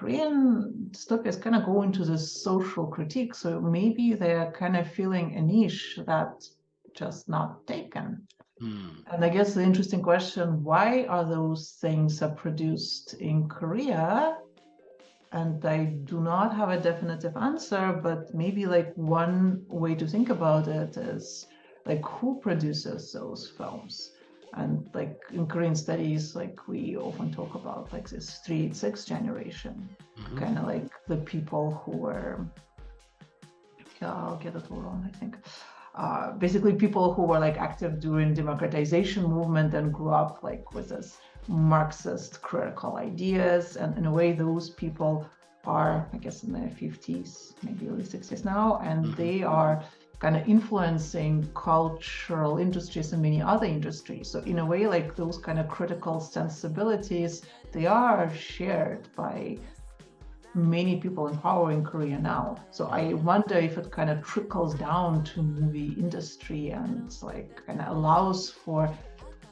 Korean dystopias kind of go into this social critique. So maybe they're kind of filling a niche that's just not taken. And I guess the interesting question, why are those things produced in Korea? And I do not have a definitive answer, but maybe like one way to think about it is like who produces those films? And like in Korean studies, like we often talk about like this 386 generation, kind of like the people who were, I'll get it all wrong, I think. Basically people who were like active during democratization movement and grew up like with this Marxist critical ideas. And in a way, those people are, I guess, in their 50s, maybe early 60s now, and they are kind of influencing cultural industries and many other industries. So in a way, like those kind of critical sensibilities, they are shared by many people in power in Korea now. So I wonder if it kind of trickles down to movie industry and like kind of allows for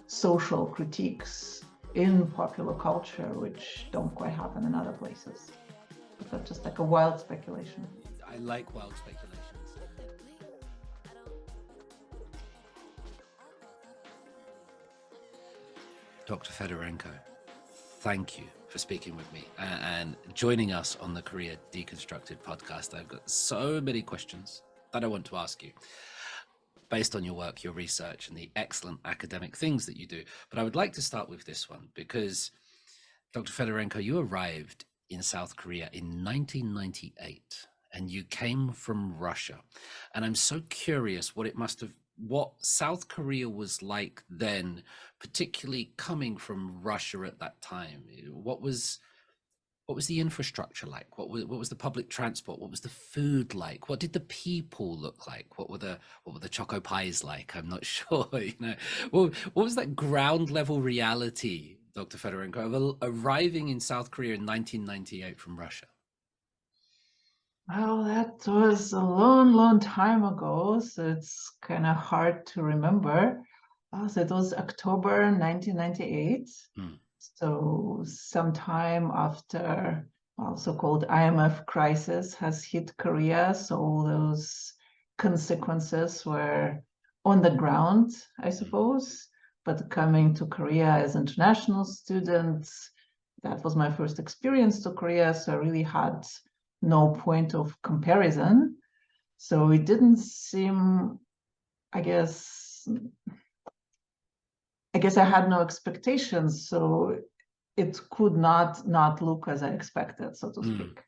social critiques in popular culture, which don't quite happen in other places. But that's just like a wild speculation. I like wild speculations. Dr. Fedorenko, thank you for speaking with me and joining us on the Korea Deconstructed podcast. I've got so many questions that I want to ask you based on your work, your research, and the excellent academic things that you do. But I would like to start with this one because, Dr. Fedorenko, you arrived in South Korea in 1998 and you came from Russia. And I'm so curious what South Korea was like then, particularly coming from Russia at that time. What was the infrastructure like? What was the public transport? What was the food like? What did the people look like? What were the choco pies like? I'm not sure. What was that ground level reality, Dr. Fedorenko, of arriving in South Korea in 1998 from Russia? Well, that was a long, long time ago, so it's kind of hard to remember. So it was October 1998. So sometime after so-called IMF crisis has hit Korea, so all those consequences were on the ground, I suppose. But coming to Korea as international students, that was my first experience to Korea, so I really had no point of comparison. So it didn't seem, I guess I had no expectations, so it could not look as I expected, so to speak.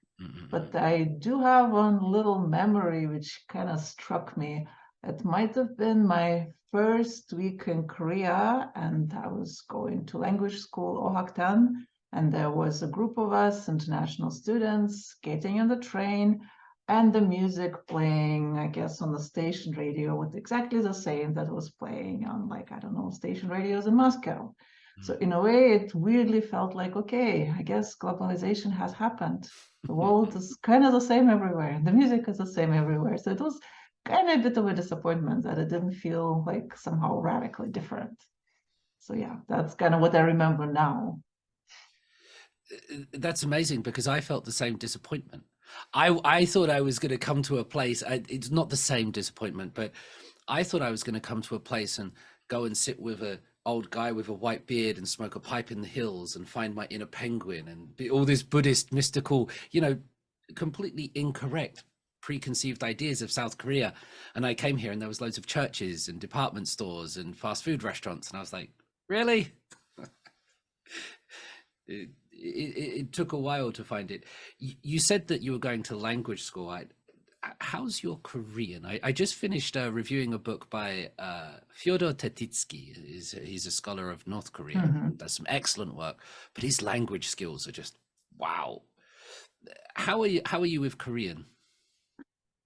But I do have one little memory which kind of struck me. It might have been my first week in Korea, and I was going to language school, Ohaktan, and there was a group of us, international students, getting on the train, and the music playing, I guess, on the station radio was exactly the same that was playing on, like, I don't know, station radios in Moscow. So in a way, it weirdly felt like, okay, I guess globalization has happened. The world is kind of the same everywhere. The music is the same everywhere. So it was kind of a bit of a disappointment that it didn't feel like somehow radically different. So yeah, that's kind of what I remember now. That's amazing, because I felt the same disappointment. I thought I was going to come to a place, it's not the same disappointment, but I thought I was going to come to a place and go and sit with an old guy with a white beard and smoke a pipe in the hills and find my inner penguin and be all this Buddhist mystical, completely incorrect preconceived ideas of South Korea. And I came here and there was loads of churches and department stores and fast food restaurants. And I was like, really? It took a while to find it. You said that you were going to language school. How's your Korean? I just finished reviewing a book by Fyodor Tetitsky. He's a scholar of North Korea. Does some excellent work, but his language skills are just wow. How are you with Korean?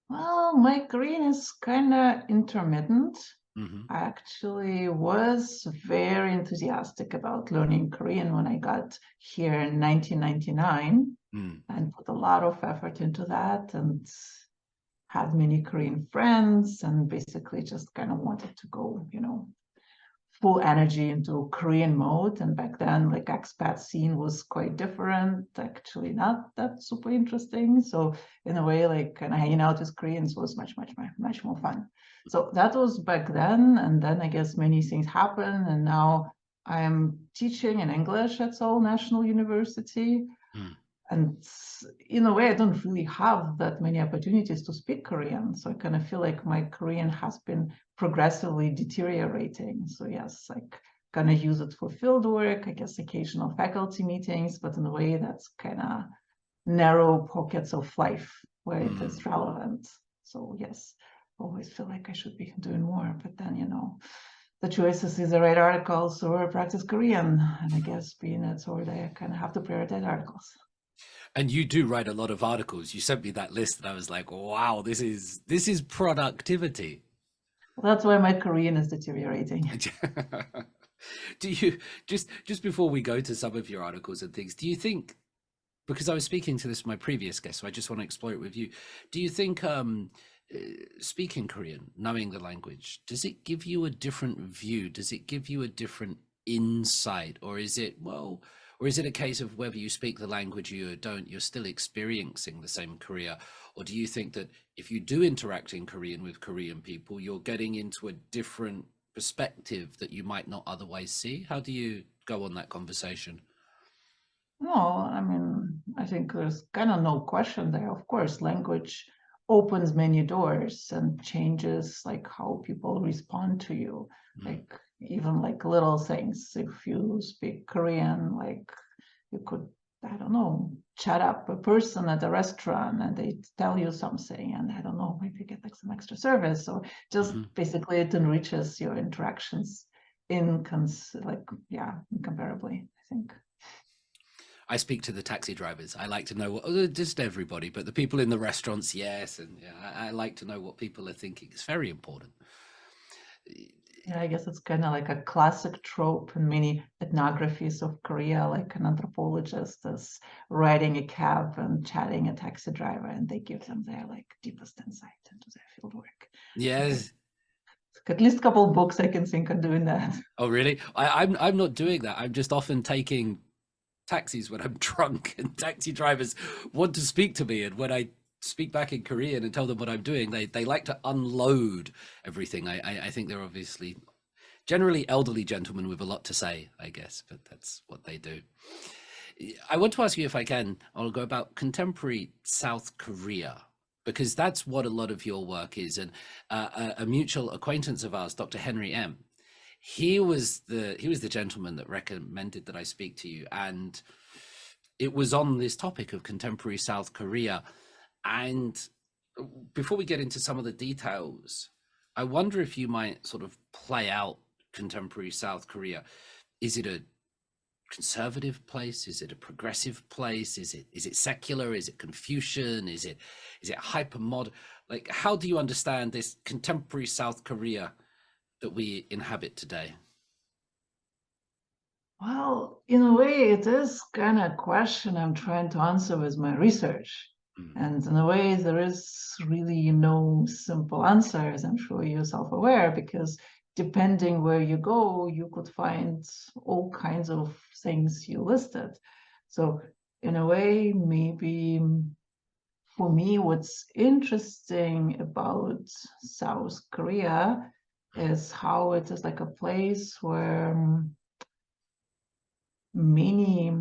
Well, my Korean is kind of intermittent. I actually was very enthusiastic about learning Korean when I got here in 1999 and put a lot of effort into that and had many Korean friends and basically just kind of wanted to go, full energy into Korean mode. And back then, like expat scene was quite different, actually not that super interesting. So in a way, like kind of hanging out with Koreans was much more fun. So that was back then. And then I guess many things happened. And now I am teaching in English at Seoul National University. And in a way, I don't really have that many opportunities to speak Korean. So I kind of feel like my Korean has been progressively deteriorating. So yes, I kind of use it for field work, I guess occasional faculty meetings, but in a way that's kind of narrow pockets of life where it is relevant. So yes, always feel like I should be doing more, but then, you know, the choice is either write articles or practice Korean. And I guess being at Sword, I kind of have to prioritize articles. And you do write a lot of articles. You sent me that list and I was like, wow, this is productivity. Well, that's why my Korean is deteriorating. Do you, just before we go to some of your articles and things, do you think, because I was speaking to this with my previous guest, so I just want to explore it with you. Do you think speaking Korean, knowing the language, does it give you a different view? Does it give you a different insight? Or is it, well, or is it a case of whether you speak the language or you don't, you're still experiencing the same Korea? Or do you think that if you do interact in Korean with Korean people, you're getting into a different perspective that you might not otherwise see? How do you go on that conversation? No, I mean, I think there's kind of no question there. Of course, language opens many doors and changes like how people respond to you. Like even like little things. If you speak Korean, like you could, I don't know, chat up a person at a restaurant and they tell you something, and I don't know, maybe get like some extra service. So just basically it enriches your interactions incomparably, I think. I speak to the taxi drivers. I like to know what, just everybody, but the people in the restaurants, yes. And yeah, I like to know what people are thinking. It's very important. Yeah, I guess it's kind of like a classic trope in many ethnographies of Korea, like an anthropologist is riding a cab and chatting a taxi driver, and they give them their like deepest insight into their field work. Yes. At least a couple of books I can think of doing that. Oh, really? I'm not doing that. I'm just often taking taxis when I'm drunk, and taxi drivers want to speak to me, and when I speak back in Korean and tell them what I'm doing, they like to unload everything. I think they're obviously generally elderly gentlemen with a lot to say, I guess, but that's what they do. I want to ask you, if I can, I'll go about contemporary South Korea, because that's what a lot of your work is. And a mutual acquaintance of ours, Dr. Henry M., he was the gentleman that recommended that I speak to you, and it was on this topic of contemporary South Korea. And before we get into some of the details, I wonder if you might sort of play out contemporary South Korea. Is it a conservative place? Is it a progressive place? Is it secular? Is it Confucian? Is it hyper modern? Like, how do you understand this contemporary South Korea that we inhabit today? Well, in a way, it is kind of a question I'm trying to answer with my research. And in a way, there is really no simple answer, as I'm sure you're self-aware, because depending where you go, you could find all kinds of things you listed. So in a way, maybe for me, what's interesting about South Korea is how it is like a place where many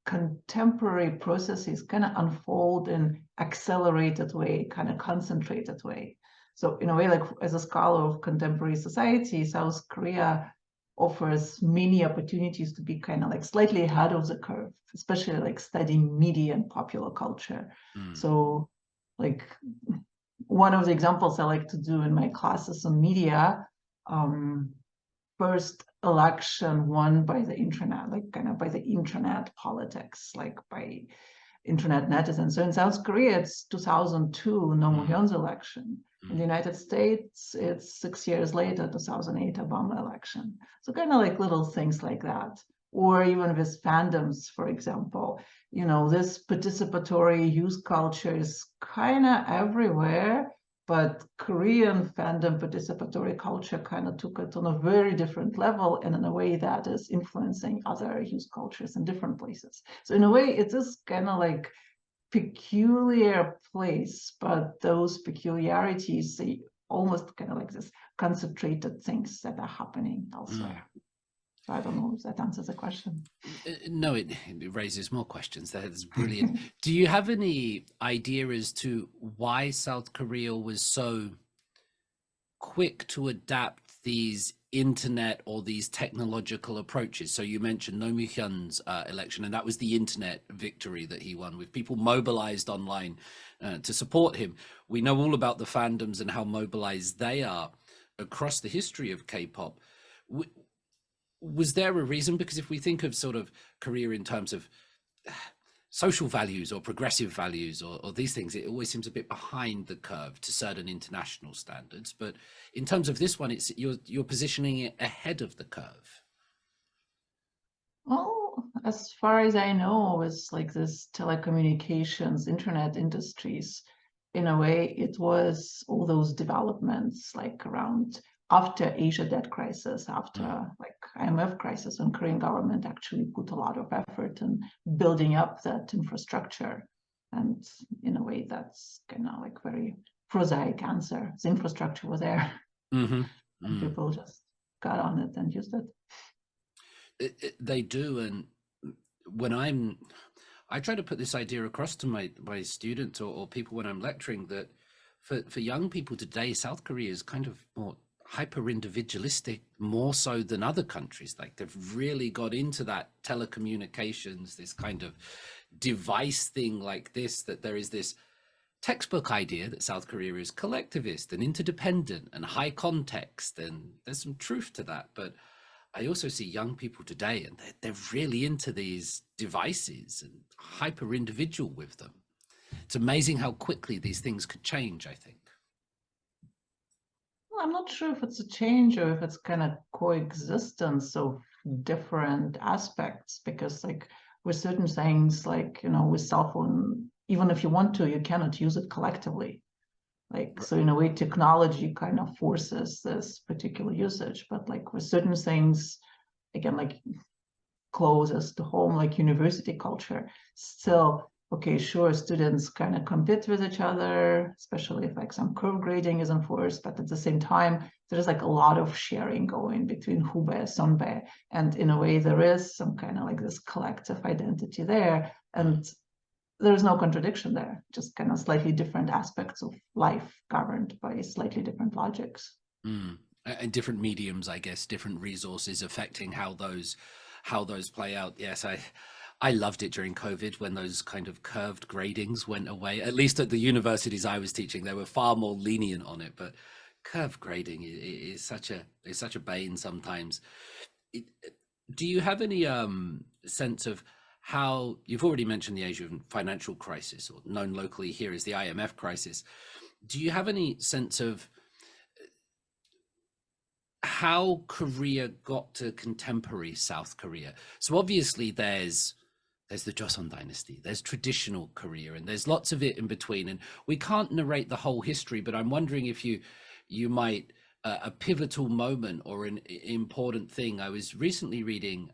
contemporary processes kind of unfold in accelerated way, kind of concentrated way. So in a way, like as a scholar of contemporary society, South Korea offers many opportunities to be kind of like slightly ahead of the curve, especially like studying media and popular culture. So like one of the examples I like to do in my classes on media, first election won by the internet, like kind of by the internet politics, like by internet netizens. So in South Korea, it's 2002, Roh Moo-hyun's election. In the United States, it's 6 years later, 2008 Obama election. So kind of like little things like that. Or even with fandoms, for example, you know, this participatory youth culture is kind of everywhere, But Korean fandom participatory culture kind of took it on a very different level and in a way that is influencing other youth cultures in different places. So in a way, it is kind of like peculiar place, but those peculiarities, they almost kind of like this concentrated things that are happening elsewhere. So I don't know if that answers the question. No, it raises more questions. That's brilliant. Do you have any idea as to why South Korea was so quick to adapt these internet or these technological approaches? So you mentioned Roh Moo-hyun's election, and that was the internet victory that he won, with people mobilized online to support him. We know all about the fandoms and how mobilized they are across the history of K-pop. Was there a reason? Because if we think of sort of Korea in terms of social values or progressive values or these things, it always seems a bit behind the curve to certain international standards. But in terms of this one, it's you're positioning it ahead of the curve. Well, as far as I know, it's like this telecommunications, internet industries. In a way, it was all those developments like around after Asia debt crisis, after like IMF crisis, when Korean government actually put a lot of effort in building up that infrastructure. And in a way, that's kind of like very prosaic answer. The infrastructure was there, and people just got on it and used it. They do, and when I try to put this idea across to my students or people when I'm lecturing, that for young people today, South Korea is kind of more hyper individualistic, more so than other countries. Like they've really got into that telecommunications, this kind of device thing like this, that there is this textbook idea that South Korea is collectivist and interdependent and high context, and there's some truth to that. But I also see young people today, and they're really into these devices and hyper individual with them. It's amazing how quickly these things could change, I think. Well, I'm not sure if it's a change or if it's kind of coexistence of different aspects, because like with certain things, like, you know, with cell phone, even if you want to, you cannot use it collectively. Like, so in a way, technology kind of forces this particular usage, but like with certain things, again, like closest to home, like university culture, still, okay, sure, students kind of compete with each other, especially if like some curve grading is enforced, but at the same time, there's like a lot of sharing going between Hubei, Sonbei, and in a way, there is some kind of like this collective identity there, and there's no contradiction there, just kind of slightly different aspects of life governed by slightly different logics. And different mediums, I guess, different resources affecting how those play out. Yes, I loved it during COVID when those kind of curved gradings went away. At least at the universities I was teaching, they were far more lenient on it. But curved grading is such a bane sometimes. Do you have any sense of how, you've already mentioned the Asian financial crisis, or known locally here as the IMF crisis. Do you have any sense of how Korea got to contemporary South Korea? So obviously there's the Joseon dynasty, there's traditional Korea, and there's lots of it in between. And we can't narrate the whole history, but I'm wondering if you might, a pivotal moment or an important thing. I was recently reading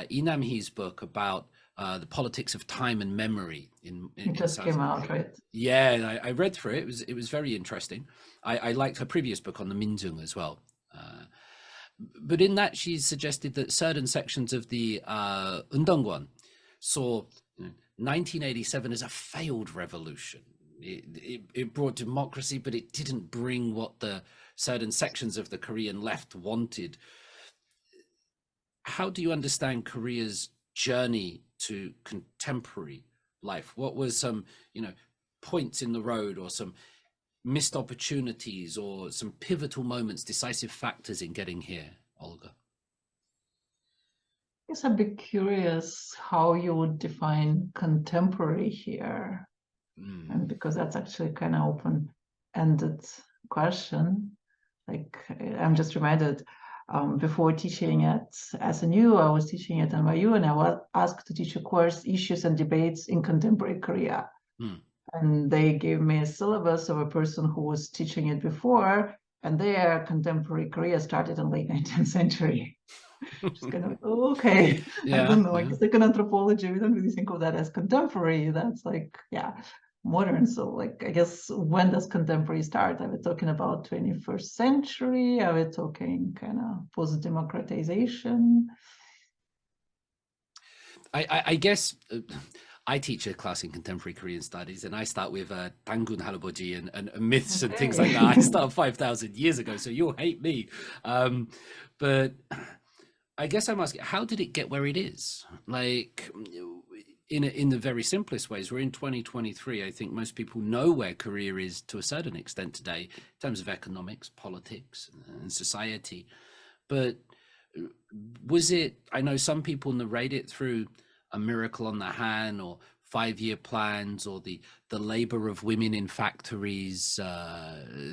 Lee Nam-hee's book about the politics of time and memory. It just came out, right? Yeah, I read through it. It was very interesting. I liked her previous book on the Minjung as well. But in that, she suggested that certain sections of the Undongwan saw 1987 as a failed revolution. It brought democracy, but it didn't bring what the certain sections of the Korean left wanted. How do you understand Korea's journey to contemporary life? What was some, points in the road, or some missed opportunities, or some pivotal moments, decisive factors in getting here, Olga? I guess I'd be curious how you would define contemporary here, and because that's actually kind of open-ended question. Like, I'm just reminded, before teaching at SNU, I was teaching at NYU, and I was asked to teach a course, Issues and Debates in Contemporary Korea. And they gave me a syllabus of a person who was teaching it before, and their contemporary Korea started in late 19th century. Just kind of, okay, I don't know, I guess like in anthropology, we don't really think of that as contemporary. That's like, yeah, modern. So like, I guess, when does contemporary start? Are we talking about 21st century? Are we talking kind of post-democratization? I guess I teach a class in contemporary Korean studies, and I start with Tangun Halaboji and myths and things like that. I started 5,000 years ago, so you'll hate me. But I guess I'm asking, how did it get where it is? Like, in the very simplest ways, we're in 2023. I think most people know where Korea is to a certain extent today in terms of economics, politics, and society. But was it, I know some people narrate it through a miracle on the Han or 5-year plans or the labor of women in factories,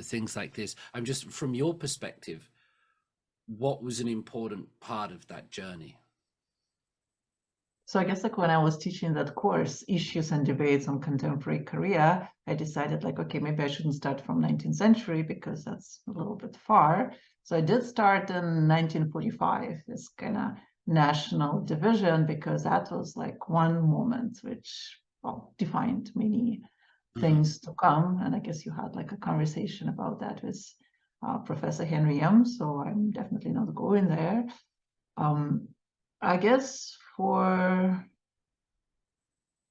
things like this. I'm just, from your perspective, what was an important part of that journey? So I guess like when I was teaching that course, Issues and Debates on Contemporary Korea, I decided like, okay, maybe I shouldn't start from 19th century because that's a little bit far. So I did start in 1945, this kind of national division, because that was like one moment which, well, defined many things to come. And I guess you had like a conversation about that with Professor Henry M. So I'm definitely not going there. I guess for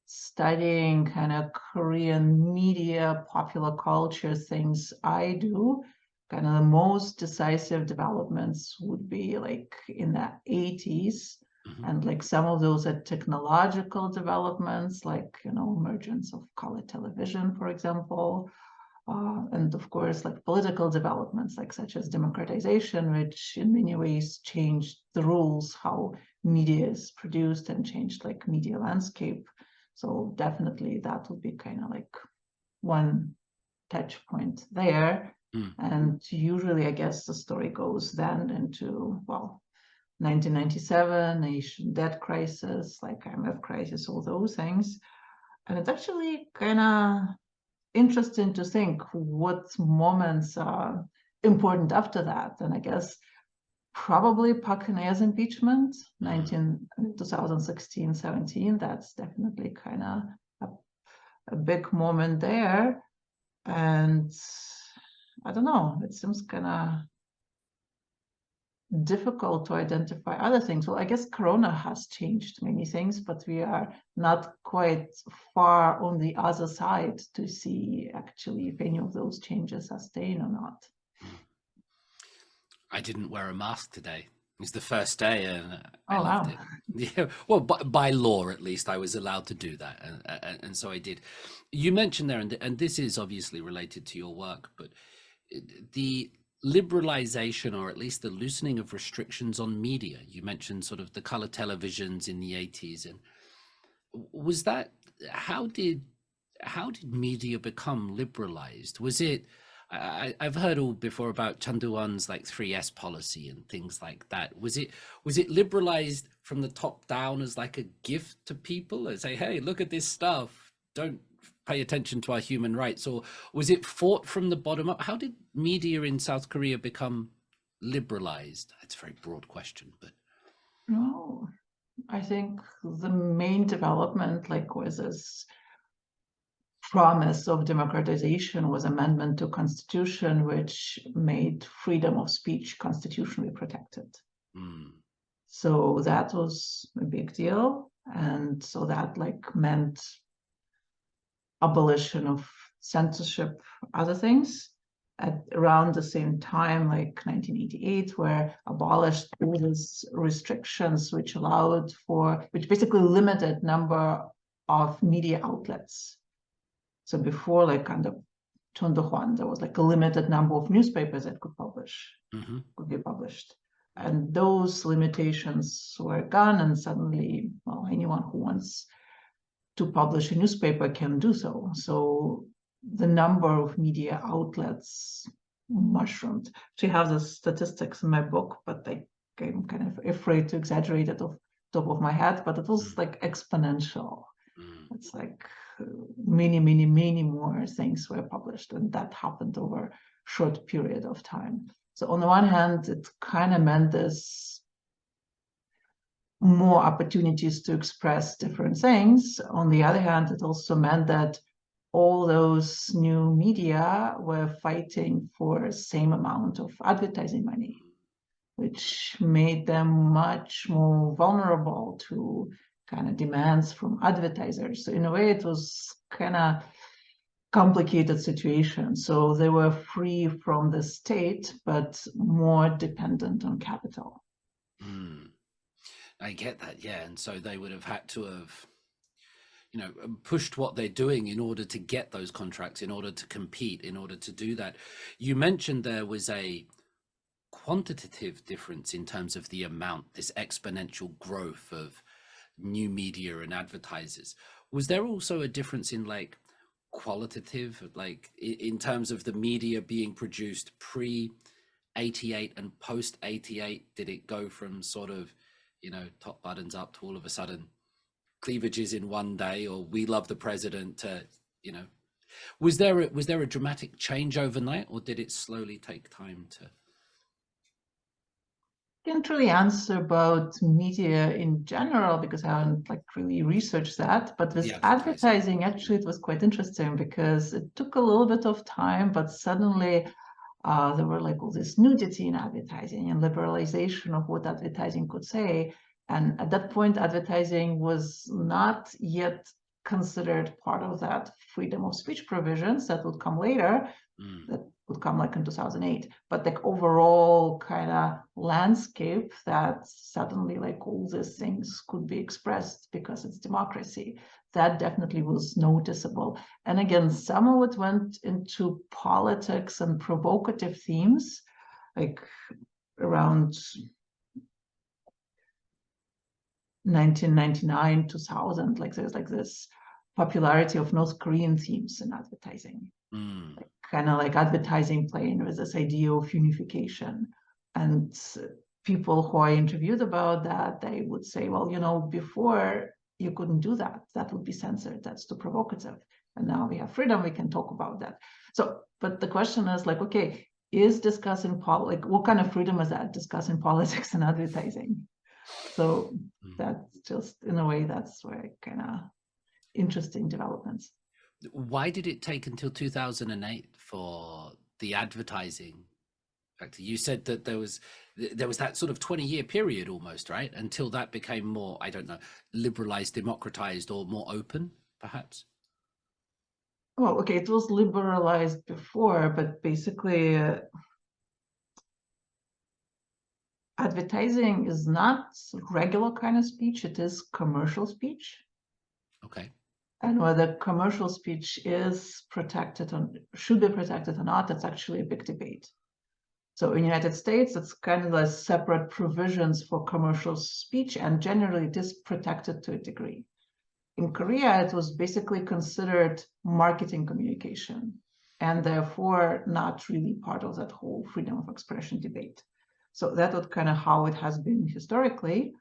studying kind of Korean media, popular culture things I do, kind of the most decisive developments would be like in the 80s. And like some of those are technological developments, like, you know, emergence of color television, for example. And of course, like political developments, like such as democratization, which in many ways changed the rules, how media is produced, and changed like media landscape. So definitely that would be kind of like one touch point there. And usually, I guess the story goes then into, well, 1997, Asian debt crisis, like IMF crisis, all those things. And it's actually kind of interesting to think what moments are important after that. And I guess probably Park Geun-hye's impeachment, 2016, 17, that's definitely kind of a big moment there. And I don't know, it seems kind of difficult to identify other things. Well, I guess Corona has changed many things, but we are not quite far on the other side to see actually if any of those changes are staying or not. I didn't wear a mask today. It's the first day, and I Wow. loved it. Yeah, well, by law, at least, I was allowed to do that, and so I did. You mentioned there, and this is obviously related to your work, but the liberalization, or at least the loosening of restrictions on media. You mentioned sort of the color televisions in the 80s, and was that, how did media become liberalized? Was it, I've heard all before about Chanduan's like 3S policy and things like that. Was it liberalized from the top down as like a gift to people, as say, hey, look at this stuff, don't pay attention to our human rights? Or was it fought from the bottom up? How did media in South Korea become liberalized? It's a very broad question, but No, I think the main development, like, was this promise of democratization, was amendment to constitution, which made freedom of speech constitutionally protected. So that was a big deal. And so that like meant abolition of censorship, other things. At around the same time, like 1988, where abolished all these restrictions which allowed for, which basically limited number of media outlets. So before, like under Chun Do-hwan, there was like a limited number of newspapers that could be published. And those limitations were gone, and suddenly, well, anyone who wants to publish a newspaper can do so. So the number of media outlets mushroomed. She has the statistics in my book, but I'm kind of afraid to exaggerate it off the top of my head, but it was like exponential. It's like many more things were published, and that happened over a short period of time. So on the one hand, it kind of meant this more opportunities to express different things. On the other hand, it also meant that all those new media were fighting for the same amount of advertising money, which made them much more vulnerable to kind of demands from advertisers. So in a way, it was kind of complicated situation. So they were free from the state, but more dependent on capital. I get that, yeah. And so they would have had to have, you know, pushed what they're doing in order to get those contracts, in order to compete, in order to do that. You mentioned there was a quantitative difference in terms of the amount, this exponential growth of new media and advertisers. Was there also a difference in like qualitative, like in terms of the media being produced pre 88 and post 88? Did it go from sort of, you know, top buttons up to all of a sudden cleavages in one day, or we love the president to, you know, was there a dramatic change overnight, or did it slowly take time to? Can't really answer about media in general because I haven't like really researched that. But with advertising, actually, it was quite interesting because it took a little bit of time, but suddenly there were like all this nudity in advertising and liberalization of what advertising could say. And at that point, advertising was not yet considered part of that freedom of speech provisions that would come later. That would come like in 2008, but like overall kind of landscape that suddenly like all these things could be expressed because it's democracy. That definitely was noticeable. And again, some of it went into politics and provocative themes, like around 1999, 2000, like there's like this popularity of North Korean themes in advertising. Like, kind of like advertising playing with this idea of unification. And people who I interviewed about that, they would say, well, you know, before you couldn't do that. That would be censored. That's too provocative. And now we have freedom. We can talk about that. So, but the question is like, okay, is discussing like what kind of freedom is that? Discussing politics and advertising. So that's just in a way, that's where kind of interesting developments. Why did it take until 2008 for the advertising factor? You said that there was that sort of 20-year period almost, right? Until that became more, I don't know, liberalized, democratized, or more open, perhaps? Well, okay, it was liberalized before, but basically advertising is not regular kind of speech, it is commercial speech. Okay. And whether commercial speech is protected or should be protected or not, that's actually a big debate. So in the United States, it's kind of like separate provisions for commercial speech, and generally it is protected to a degree. In Korea, it was basically considered marketing communication, and therefore not really part of that whole freedom of expression debate. So that was kind of how it has been historically.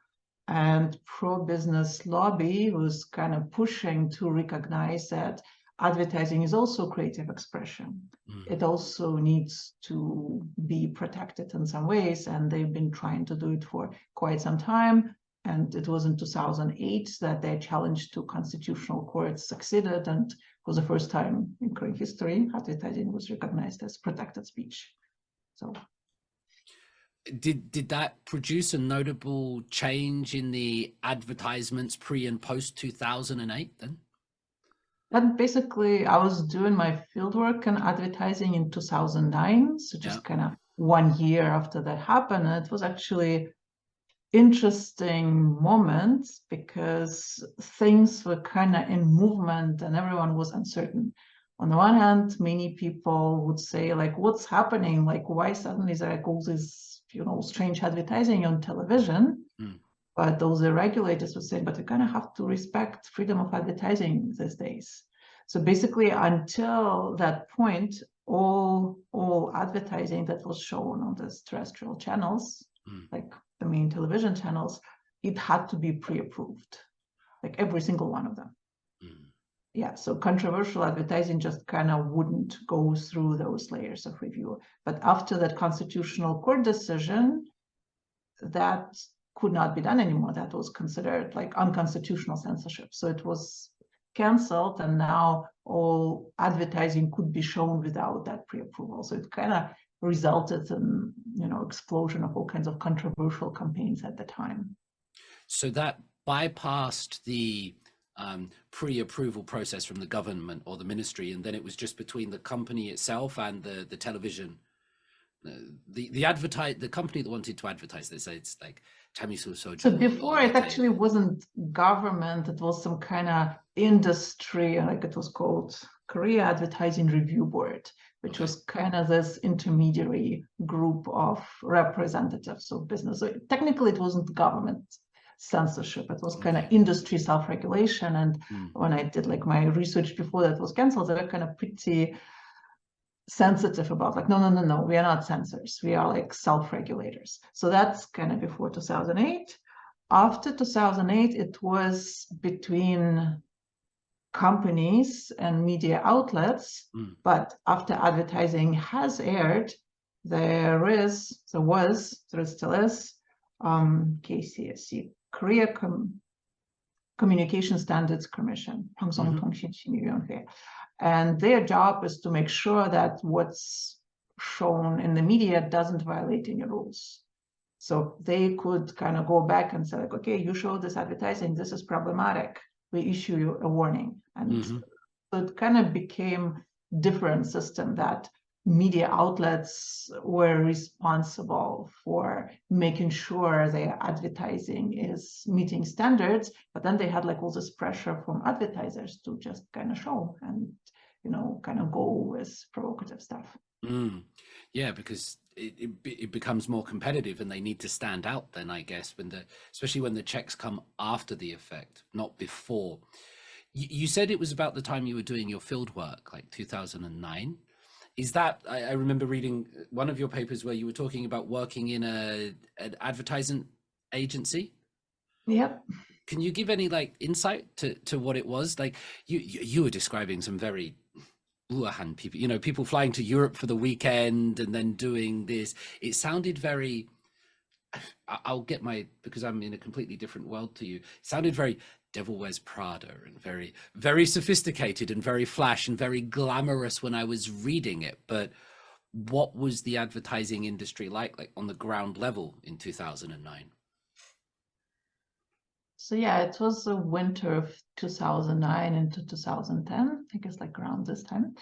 And pro-business lobby was kind of pushing to recognize that advertising is also creative expression. It also needs to be protected in some ways, and they've been trying to do it for quite some time. And it was in 2008 that their challenge to constitutional courts succeeded, and for the first time in Korean history, advertising was recognized as protected speech. So. Did that produce a notable change in the advertisements pre and post 2008 then? And basically, I was doing my fieldwork in advertising in 2009, so just kind of 1 year after that happened. And it was actually interesting moment because things were kind of in movement and everyone was uncertain. On the one hand, many people would say, like, what's happening? Like, why suddenly is there like all this, you know, strange advertising on television? But those regulators would say, but you kind of have to respect freedom of advertising these days. So basically, until that point, all advertising that was shown on the terrestrial channels, like the main television channels, it had to be pre-approved, like every single one of them. yeah, so controversial advertising just kind of wouldn't go through those layers of review. But after that constitutional court decision, that could not be done anymore. That was considered like unconstitutional censorship. So it was canceled, and now all advertising could be shown without that pre-approval. So it kind of resulted in, explosion of all kinds of controversial campaigns at the time. So that bypassed the pre-approval process from the government or the ministry, and then it was just between the company itself and the television. The company that wanted to advertise this, it's like Tamisu Soju. So before it actually wasn't government, it was some kind of industry, like it was called Korea Advertising Review Board, which was kind of this intermediary group of representatives of business. So technically it wasn't government censorship, it was kind of industry self-regulation. And when I did like my research before that was canceled, they were kind of pretty sensitive about like, no, we are not censors, we are like self-regulators. So that's kind of before 2008. After 2008, it was between companies and media outlets, but after advertising has aired, there still is KCSC, Korea Communication Standards Commission, and their job is to make sure that what's shown in the media doesn't violate any rules. So they could kind of go back and say, like, okay, you show this advertising, this is problematic, we issue you a warning. And so it kind of became a different system that media outlets were responsible for making sure their advertising is meeting standards, but then they had like all this pressure from advertisers to just kind of show and kind of go with provocative stuff. Yeah, because it becomes more competitive and they need to stand out then, I guess, especially when the checks come after the effect, not before. You said it was about the time you were doing your field work, like 2009. Is that, I remember reading one of your papers where you were talking about working in an advertising agency. Yep. Can you give any like insight to what it was? Like you were describing some very Wuhan people, people flying to Europe for the weekend and then doing this. It sounded very, because I'm in a completely different world to you. It sounded very Devil Wears Prada and very, very sophisticated and very flash and very glamorous when I was reading it. But what was the advertising industry like on the ground level in 2009? So yeah, it was the winter of 2009 into 2010, I guess like around this time.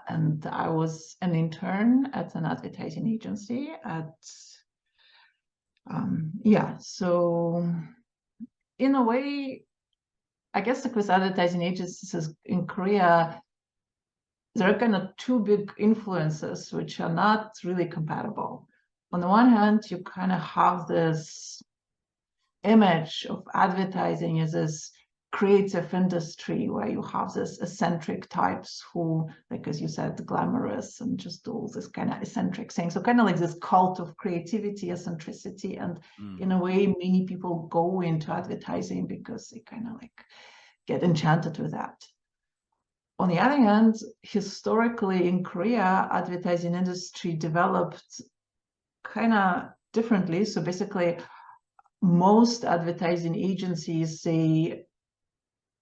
And I was an intern at an advertising agency so in a way, I guess because advertising agencies in Korea, there are kind of two big influences which are not really compatible. On the one hand, you kind of have this image of advertising as this creative industry where you have this eccentric types who, like as you said, glamorous and just all this kind of eccentric thing. So kind of like this cult of creativity, eccentricity, and in a way, many people go into advertising because they kind of like get enchanted with that. On the other hand, historically in Korea, advertising industry developed kind of differently. So basically, most advertising agencies, they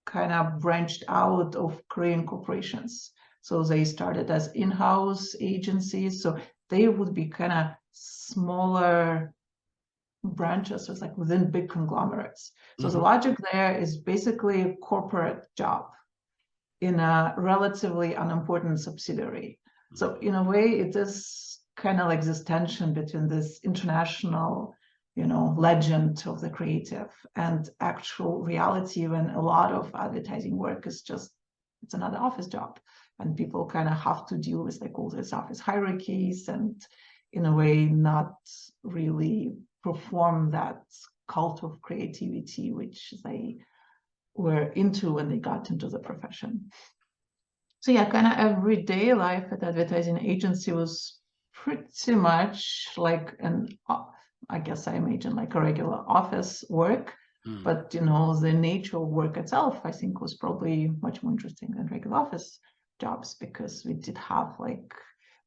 kind of branched out of Korean corporations. So they started as in-house agencies. So they would be kind of smaller branches, so it's like within big conglomerates. So the logic there is basically a corporate job in a relatively unimportant subsidiary. So in a way, it is kind of like this tension between this international legend of the creative and actual reality, when a lot of advertising work is it's another office job, and people kind of have to deal with like all these office hierarchies and in a way not really perform that cult of creativity which they were into when they got into the profession. So yeah, kind of everyday life at advertising agency was pretty much like I guess I imagine like a regular office work, But, you know, the nature of work itself, I think, was probably much more interesting than regular office jobs, because we did have like,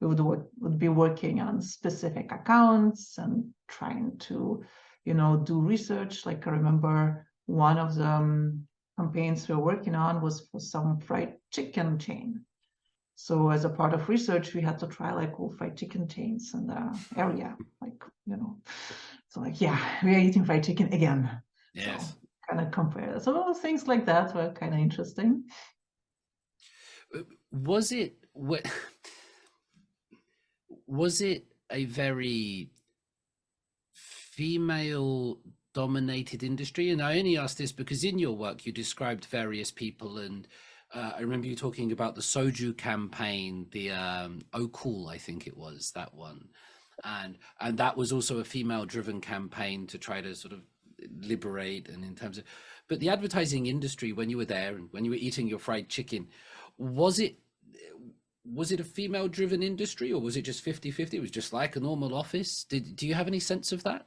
we would be working on specific accounts and trying to, you know, do research. Like I remember one of the campaigns we were working on was for some fried chicken chain. So as a part of research, we had to try like all fried chicken chains in the area, like, you know, so like, yeah, we are eating fried chicken again. Yes. So kind of compare. So things like that were kind of interesting. Was it a very female dominated industry? And I only ask this because in your work you described various people, and I remember you talking about the soju campaign, the Oh Cool, I think it was that one, and that was also a female driven campaign to try to sort of liberate. And in terms of, but the advertising industry, when you were there and when you were eating your fried chicken, was it a female driven industry, or was it just 50-50? It was just like a normal office. Do you have any sense of that?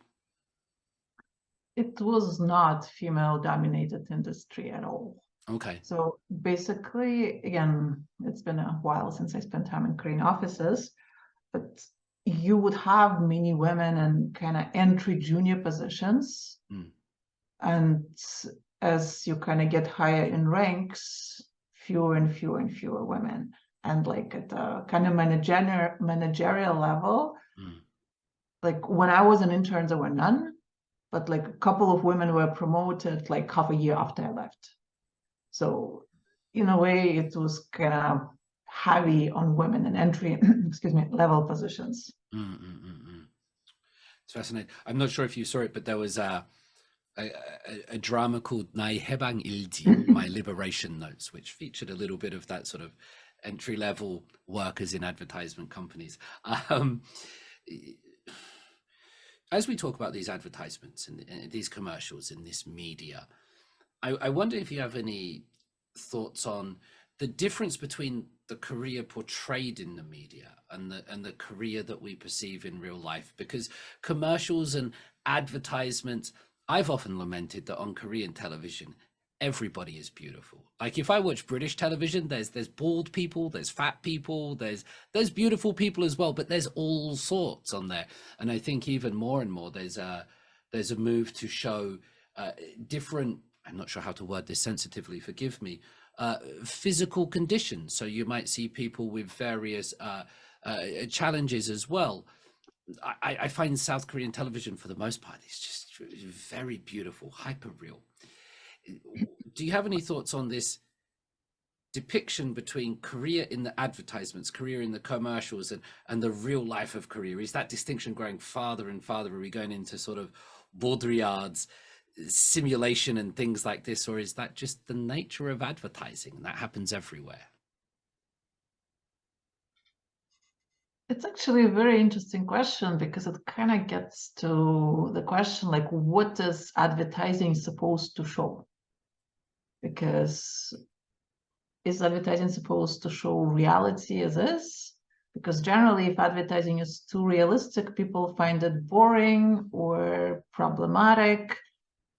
It was not female dominated industry at all. Okay. So basically, again, it's been a while since I spent time in Korean offices, but you would have many women in kind of entry junior positions. And as you kind of get higher in ranks, fewer and fewer and fewer women. And like at the kind of managerial level, like when I was an intern, there were none, but like a couple of women were promoted like half a year after I left. So in a way, it was kind of heavy on women in entry, excuse me, level positions. It's fascinating. I'm not sure if you saw it, but there was a drama called 나의 해방 일지, My Liberation Notes, which featured a little bit of that sort of entry-level workers in advertisement companies. As we talk about these advertisements and these commercials in this media, I wonder if you have any thoughts on the difference between the Korea portrayed in the media and the Korea that we perceive in real life, because commercials and advertisements, I've often lamented that on Korean television, everybody is beautiful. Like if I watch British television, there's bald people, there's fat people, there's beautiful people as well, but there's all sorts on there. And I think even more and more there's a move to show different, I'm not sure how to word this sensitively, forgive me, physical conditions. So you might see people with various challenges as well. I find South Korean television, for the most part, is just very beautiful, hyper real. Do you have any thoughts on this depiction between Korea in the advertisements, Korea in the commercials, and the real life of Korea? Is that distinction growing farther and farther? Are we going into sort of Baudrillard's simulation and things like this, or is that just the nature of advertising and that happens everywhere? It's actually a very interesting question, because it kind of gets to the question, like, what is advertising supposed to show? Because is advertising supposed to show reality as is? Because generally, if advertising is too realistic, people find it boring or problematic.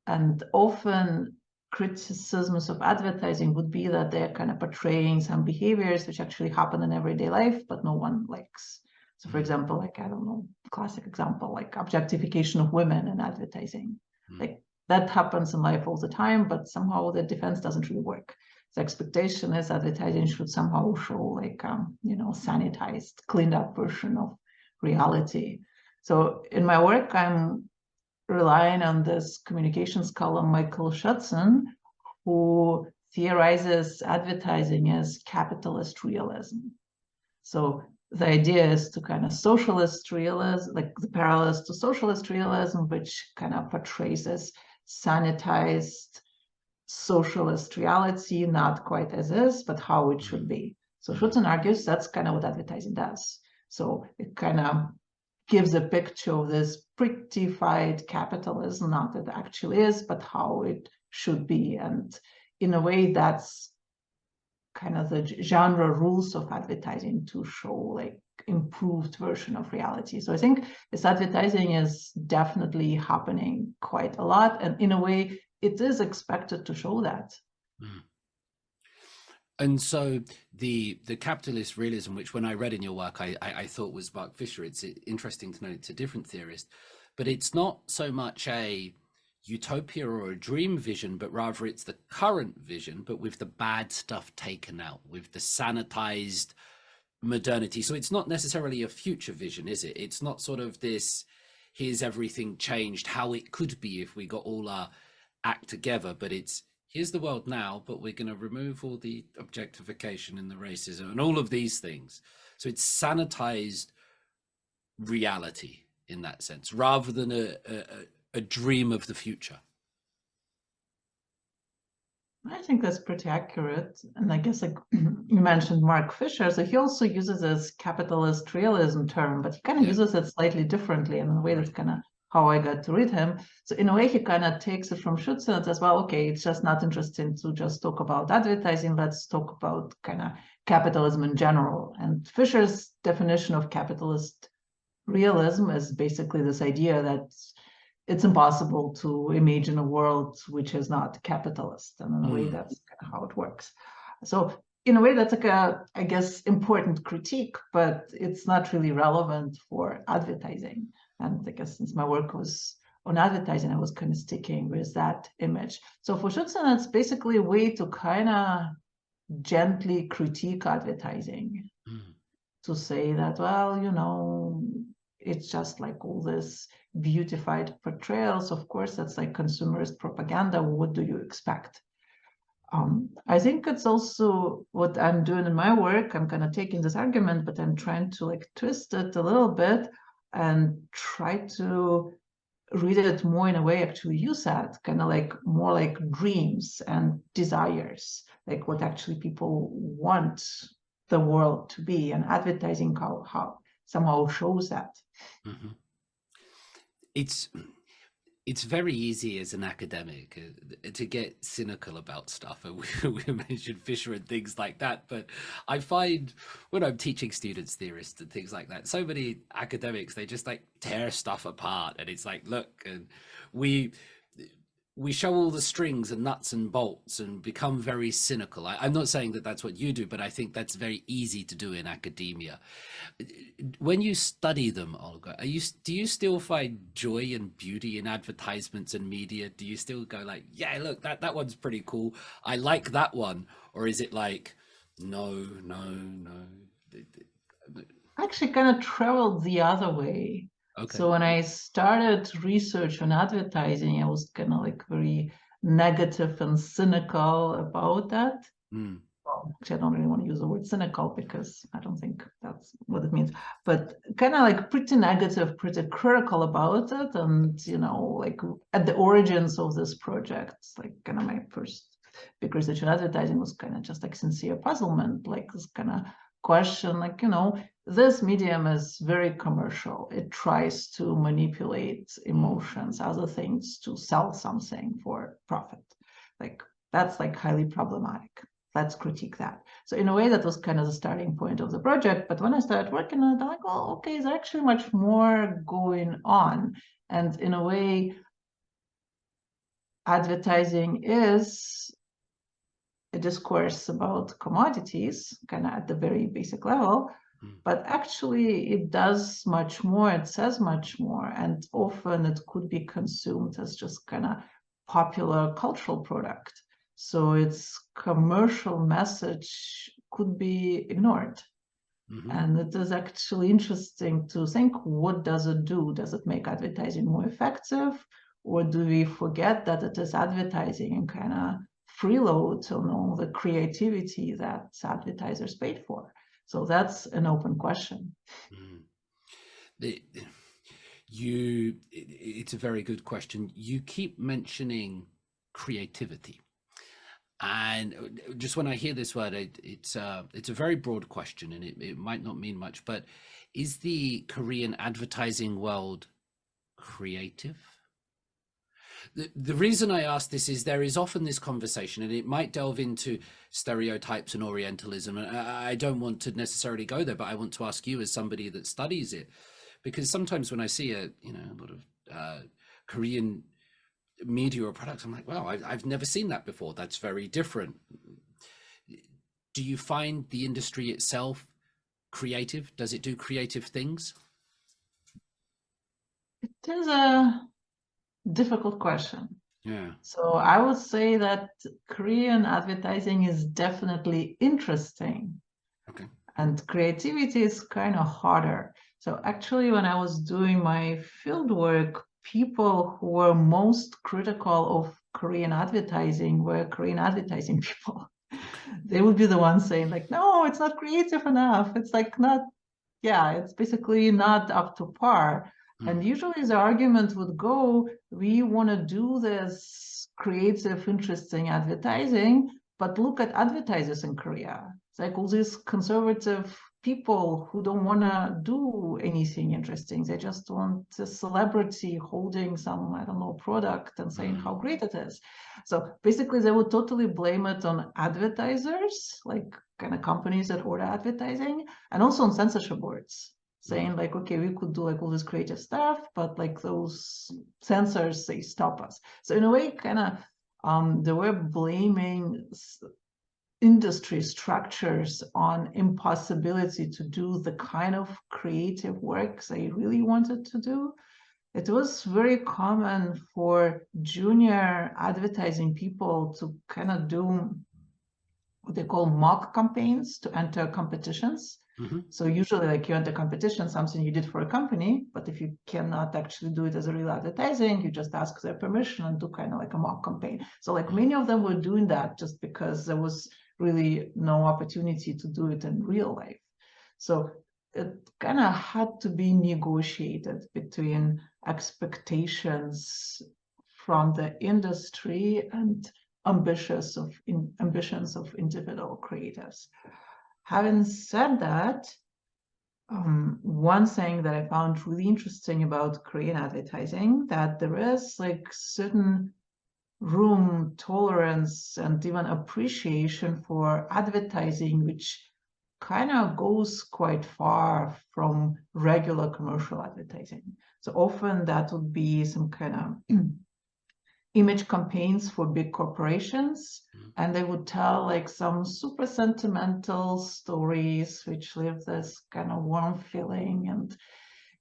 And often criticisms of advertising would be that they're kind of portraying some behaviors which actually happen in everyday life, but no one likes. So for example, like, I don't know, classic example, like objectification of women in advertising. Like that happens in life all the time, but somehow the defense doesn't really work. The expectation is advertising should somehow show like, you know, sanitized, cleaned up version of reality. So in my work, I'm relying on this communications scholar, Michael Schudson, who theorizes advertising as capitalist realism. So the idea is to kind of socialist realism, like the parallels to socialist realism, which kind of portrays as sanitized socialist reality, not quite as is, but how it should be. So Schudson argues that's kind of what advertising does. So it kind of gives a picture of this prettified capitalism, not that it actually is, but how it should be. And in a way, that's kind of the genre rules of advertising to show like improved version of reality. So I think this advertising is definitely happening quite a lot. And in a way, it is expected to show that. And so the capitalist realism, which when I read in your work, I thought was Mark Fisher, it's interesting to know it's a different theorist, but it's not so much a utopia or a dream vision, but rather it's the current vision, but with the bad stuff taken out, with the sanitized modernity. So it's not necessarily a future vision, is it? It's not sort of this, here's everything changed, how it could be if we got all our act together, but it's, here's the world now, but we're going to remove all the objectification and the racism and all of these things. So it's sanitized reality in that sense, rather than a dream of the future. I think that's pretty accurate. And I guess, like you mentioned Mark Fisher, so he also uses this capitalist realism term, but he kind of uses it slightly differently in a way that's kind of how I got to read him. So in a way, he kind of takes it from Schutzer and says, well, okay, it's just not interesting to just talk about advertising. Let's talk about kind of capitalism in general. And Fisher's definition of capitalist realism is basically this idea that it's impossible to imagine a world which is not capitalist. And in a way, that's kind of how it works. So in a way, that's like a, I guess, important critique, but it's not really relevant for advertising. And I guess since my work was on advertising, I was kind of sticking with that image. So for Schutzer, it's basically a way to kind of gently critique advertising, to say that, well, you know, it's just like all this beautified portrayals. Of course, that's like consumerist propaganda. What do you expect? I think it's also what I'm doing in my work. I'm kind of taking this argument, but I'm trying to like twist it a little bit and try to read it more in a way actually you said, kind of like more like dreams and desires, like what actually people want the world to be, and advertising how somehow shows that. It's very easy as an academic to get cynical about stuff, and we mentioned Fisher and things like that, but I find when I'm teaching students, theorists and things like that, so many academics, they just like tear stuff apart, and it's like, look, and we show all the strings and nuts and bolts and become very cynical. I'm not saying that that's what you do, but I think that's very easy to do in academia. When you study them, Olga, do you still find joy and beauty in advertisements and media? Do you still go like, yeah, look, that one's pretty cool, I like that one? Or is it like, no? I actually kind of traveled the other way. Okay. So when I started research on advertising, I was kind of like very negative and cynical about that. Well, actually, I don't really want to use the word cynical because I don't think that's what it means, but kind of like pretty negative, pretty critical about it. And, you know, like at the origins of this project, like kind of my first big research on advertising was kind of just like sincere puzzlement, like this kind of question, like, you know, this medium is very commercial. It tries to manipulate emotions, other things, to sell something for profit. Like, that's like highly problematic. Let's critique that. So in a way, that was kind of the starting point of the project. But when I started working on it, I'm like, well, okay, there's actually much more going on. And in a way, advertising is a discourse about commodities, kind of at the very basic level, but actually it does much more, it says much more, and often it could be consumed as just kind of popular cultural product. So its commercial message could be ignored. And it is actually interesting to think, what does it do? Does it make advertising more effective? Or do we forget that it is advertising and kind of freeload on all the creativity that advertisers paid for? So that's an open question. It's a very good question. You keep mentioning creativity. And just when I hear this word, it's a very broad question, and it might not mean much, but is the Korean advertising world creative? The reason I ask this is there is often this conversation, and it might delve into stereotypes and Orientalism. And I don't want to necessarily go there, but I want to ask you as somebody that studies it, because sometimes when I see a lot of Korean media or products, I'm like, wow, I've never seen that before. That's very different. Do you find the industry itself creative? Does it do creative things? It is a difficult question. Yeah. So I would say that Korean advertising is definitely interesting. Okay. And creativity is kind of harder. So actually, when I was doing my field work, people who were most critical of Korean advertising were Korean advertising people. They would be the ones saying like, no, it's not creative enough. It's like not, yeah, it's basically not up to par. And usually the argument would go, we want to do this creative, interesting advertising, but look at advertisers in Korea. It's like all these conservative people who don't want to do anything interesting. They just want a celebrity holding some, I don't know, product and saying how great it is. So basically they would totally blame it on advertisers, like kind of companies that order advertising, and also on censorship boards, saying like, okay, we could do like all this creative stuff, but like those censors, they stop us. So in a way, kind of, they were blaming industry structures on impossibility to do the kind of creative work they really wanted to do. It was very common for junior advertising people to kind of do what they call mock campaigns to enter competitions. So usually like you enter competition, something you did for a company, but if you cannot actually do it as a real advertising, you just ask their permission and do kind of like a mock campaign. So like many of them were doing that just because there was really no opportunity to do it in real life. So it kind of had to be negotiated between expectations from the industry and ambitions of individual creatives. Having said that, one thing that I found really interesting about Korean advertising, that there is like certain room, tolerance, and even appreciation for advertising, which kind of goes quite far from regular commercial advertising. So often that would be some kind of image campaigns for big corporations, and they would tell like some super sentimental stories which leave this kind of warm feeling. And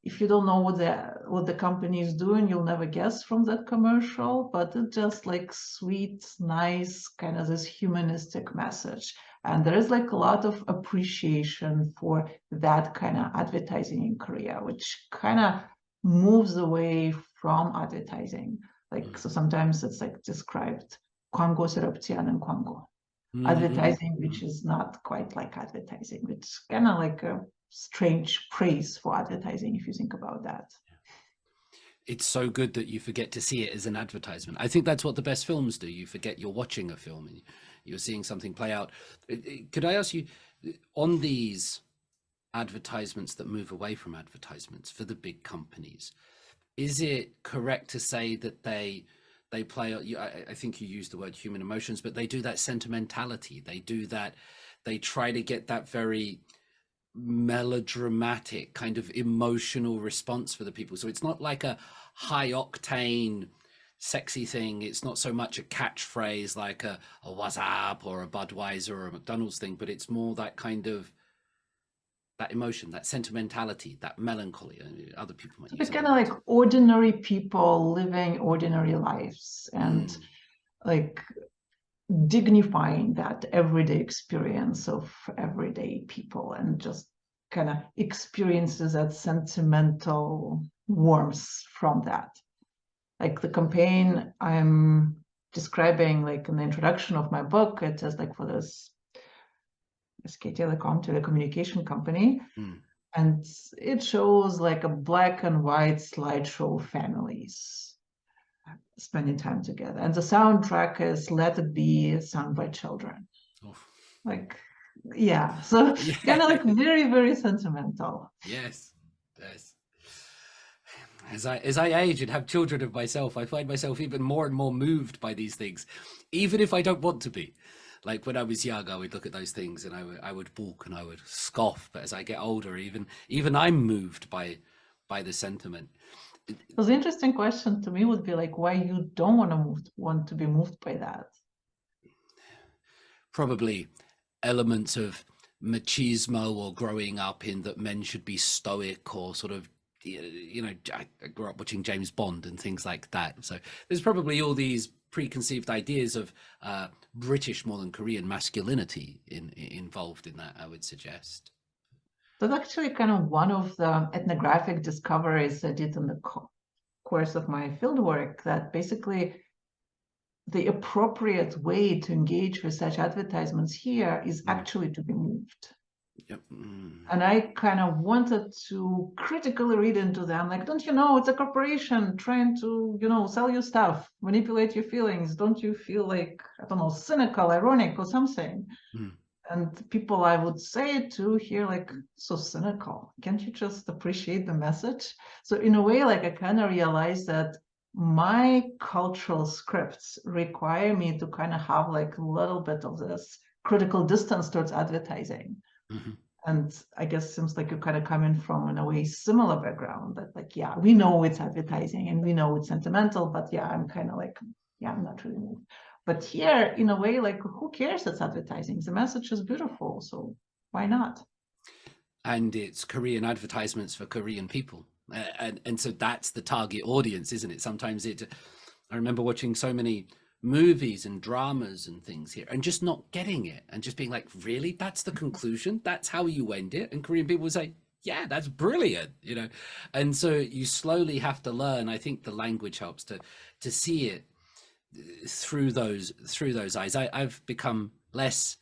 if you don't know what the company is doing, you'll never guess from that commercial, but it's just like sweet, nice, kind of this humanistic message. And there is like a lot of appreciation for that kind of advertising in Korea, which kind of moves away from advertising. Like, so sometimes it's like described 광고스럽지 않은 광고. Advertising which is not quite like advertising, which is kind of like a strange praise for advertising if you think about that. It's so good that you forget to see it as an advertisement. I think that's what the best films do. You forget you're watching a film and you're seeing something play out. Could I ask you, on these advertisements that move away from advertisements for the big companies, is it correct to say that they play, I think you used the word human emotions, but they do that sentimentality, they do that, they try to get that very melodramatic kind of emotional response for the people. So it's not like a high octane sexy thing, it's not so much a catchphrase like a what's up or a Budweiser or a McDonald's thing, but it's more that kind of that emotion, that sentimentality, that melancholy. Other people might use kind of like ordinary people living ordinary lives and like dignifying that everyday experience of everyday people and just kind of experiences that sentimental warmth from that. Like the campaign I'm describing, like in the introduction of my book, it says like for this SK Telecom telecommunication company, and it shows like a black and white slideshow families spending time together, and the soundtrack is Let It Be, sung by children. Like, yeah, so kind of like very, very sentimental. Yes. As I age and have children of myself, I find myself even more and more moved by these things, even if I don't want to be. Like when I was young, I would look at those things and I would balk and I would scoff. But as I get older, even I'm moved by the sentiment. So the interesting question to me would be like, why you don't want to be moved by that? Probably elements of machismo, or growing up in that men should be stoic, or sort of, you know, I grew up watching James Bond and things like that. So there's probably all these preconceived ideas of British more than Korean masculinity involved in that, I would suggest. That's actually kind of one of the ethnographic discoveries I did in the course of my fieldwork, that basically the appropriate way to engage with such advertisements here is actually to be moved. Yep. And I kind of wanted to critically read into them, like, don't you know, it's a corporation trying to, you know, sell you stuff, manipulate your feelings. Don't you feel like, I don't know, cynical, ironic or something? And people I would say it to here, like, so cynical. Can't you just appreciate the message? So in a way, like, I kind of realized that my cultural scripts require me to kind of have like a little bit of this critical distance towards advertising. And I guess seems like you're kind of coming from, in a way, similar background, that like, yeah, we know it's advertising and we know it's sentimental, but yeah, I'm kind of like, yeah, I'm not really moved. But here, in a way, like, who cares? It's advertising. The message is beautiful, so why not? And it's Korean advertisements for Korean people. And so that's the target audience, isn't it? Sometimes I remember watching so many movies and dramas and things here and just not getting it, and just being like, really, that's the conclusion? That's how you end it? And Korean people would say, yeah, that's brilliant, you know. And so you slowly have to learn. I think the language helps to see it through those eyes. I've become less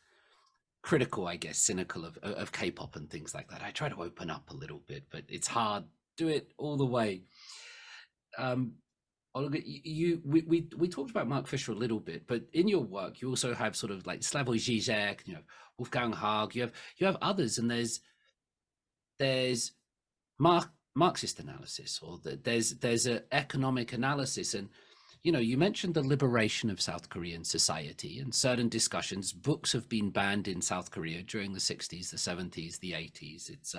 critical, I guess, cynical of K-pop and things like that. I try to open up a little bit, but it's hard to do it all the way. Olga, we talked about Mark Fisher a little bit, but in your work you also have sort of like Slavoj Žižek, you know, Wolfgang Haag. You have others, and there's Marxist analysis, or there's an economic analysis. And you know, you mentioned the liberation of South Korean society and certain discussions. Books have been banned in South Korea during the 60s, the 70s, the 80s. It's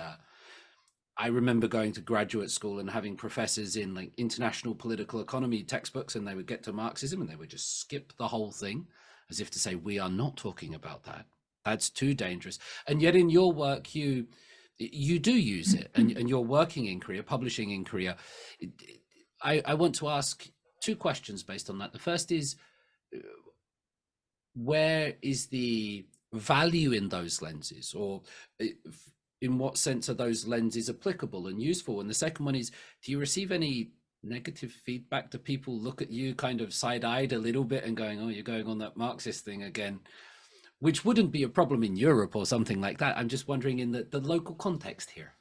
I remember going to graduate school and having professors in like international political economy textbooks, and they would get to Marxism and they would just skip the whole thing, as if to say, we are not talking about that. That's too dangerous. And yet in your work, you do use it, and you're working in Korea, publishing in Korea. I want to ask two questions based on that. The first is, where is the value in those lenses, or in what sense are those lenses applicable and useful? And the second one is, do you receive any negative feedback? Do people look at you kind of side-eyed a little bit and going, oh, you're going on that Marxist thing again? Which wouldn't be a problem in Europe or something like that. I'm just wondering in the local context here.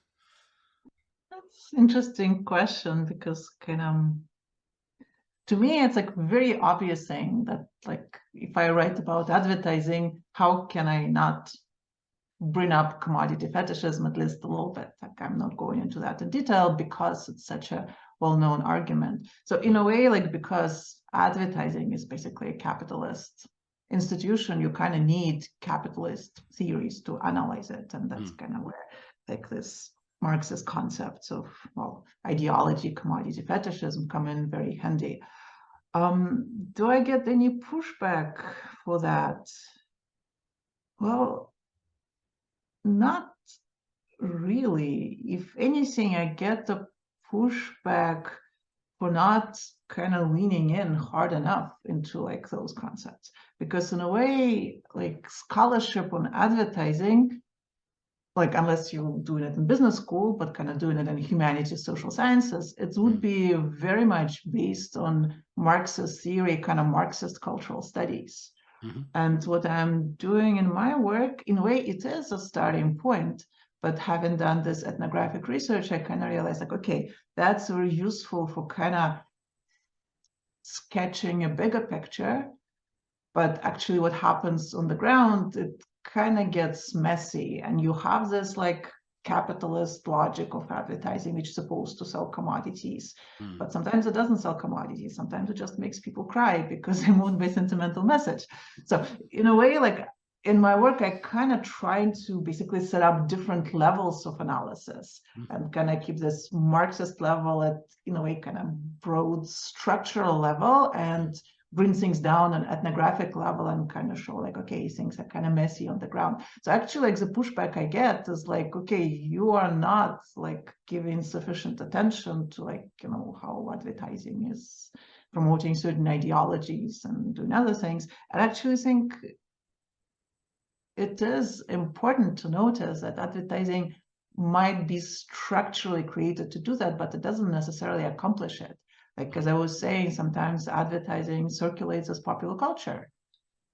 That's an interesting question, because kind of, to me, it's like a very obvious thing that, like, if I write about advertising, how can I not bring up commodity fetishism at least a little bit? Like, I'm not going into that in detail because it's such a well-known argument. So in a way, like, because advertising is basically a capitalist institution, you kind of need capitalist theories to analyze it. And that's kind of where, like, this Marxist concepts of, well, ideology, commodity fetishism come in very handy. Do I get any pushback for that? Well, not really. If anything, I get the pushback for not kind of leaning in hard enough into like those concepts, because in a way, like, scholarship on advertising, like, unless you're doing it in business school, but kind of doing it in humanities, social sciences, it would be very much based on Marxist theory, kind of Marxist cultural studies. And what I'm doing in my work, in a way, it is a starting point. But having done this ethnographic research, I kind of realized, like, okay, that's very useful for kind of sketching a bigger picture. But actually what happens on the ground, it kind of gets messy. And you have this like capitalist logic of advertising, which is supposed to sell commodities. But sometimes it doesn't sell commodities. Sometimes it just makes people cry because they moved by sentimental message. So in a way, like, in my work, I kind of try to basically set up different levels of analysis and kind of keep this Marxist level at, in a way, kind of broad structural level, and bring things down an ethnographic level and kind of show like, okay, things are kind of messy on the ground. So actually, like, the pushback I get is like, okay, you are not like giving sufficient attention to, like, you know, how advertising is promoting certain ideologies and doing other things. I actually think it is important to notice that advertising might be structurally created to do that, but it doesn't necessarily accomplish it. Like, as I was saying, sometimes advertising circulates as popular culture.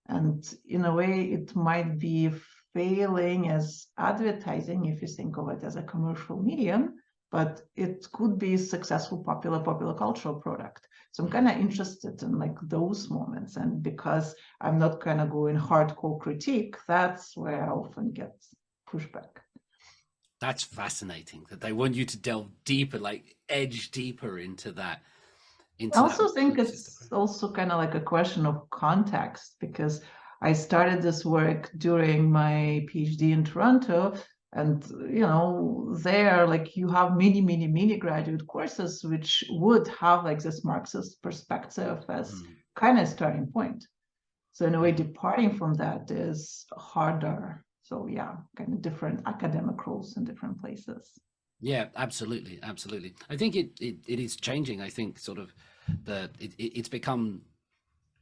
And in a way, it might be failing as advertising if you think of it as a commercial medium, but it could be a successful popular cultural product. So I'm kind of interested in like those moments. And because I'm not kind of going hardcore critique, that's where I often get pushback. That's fascinating that they want you to delve deeper, like edge deeper into that. I also think it's also kind of like a question of context, because I started this work during my PhD in Toronto, and you know, there, like, you have many graduate courses which would have like this Marxist perspective as kind of starting point. So in a way, departing from that is harder. So yeah, kind of different academic roles in different places. Yeah, absolutely. I think it is changing. I think sort of it's become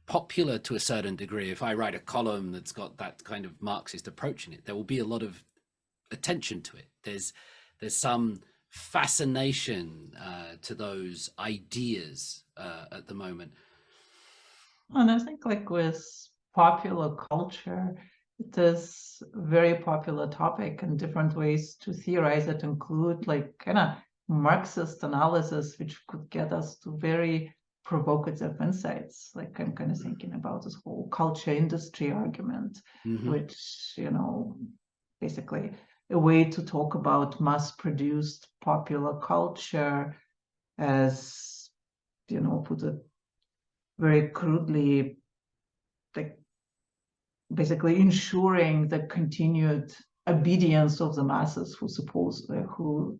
popular to a certain degree. If I write a column that's got that kind of Marxist approach in it, there will be a lot of attention to it. There's some fascination to those ideas at the moment. And I think like with popular culture, it is a very popular topic, and different ways to theorize it include like kind of Marxist analysis, which could get us to very provocative insights. Like, I'm kind of thinking about this whole culture industry argument, which, you know, basically a way to talk about mass-produced popular culture as, you know, put it very crudely, like basically ensuring the continued obedience of the masses who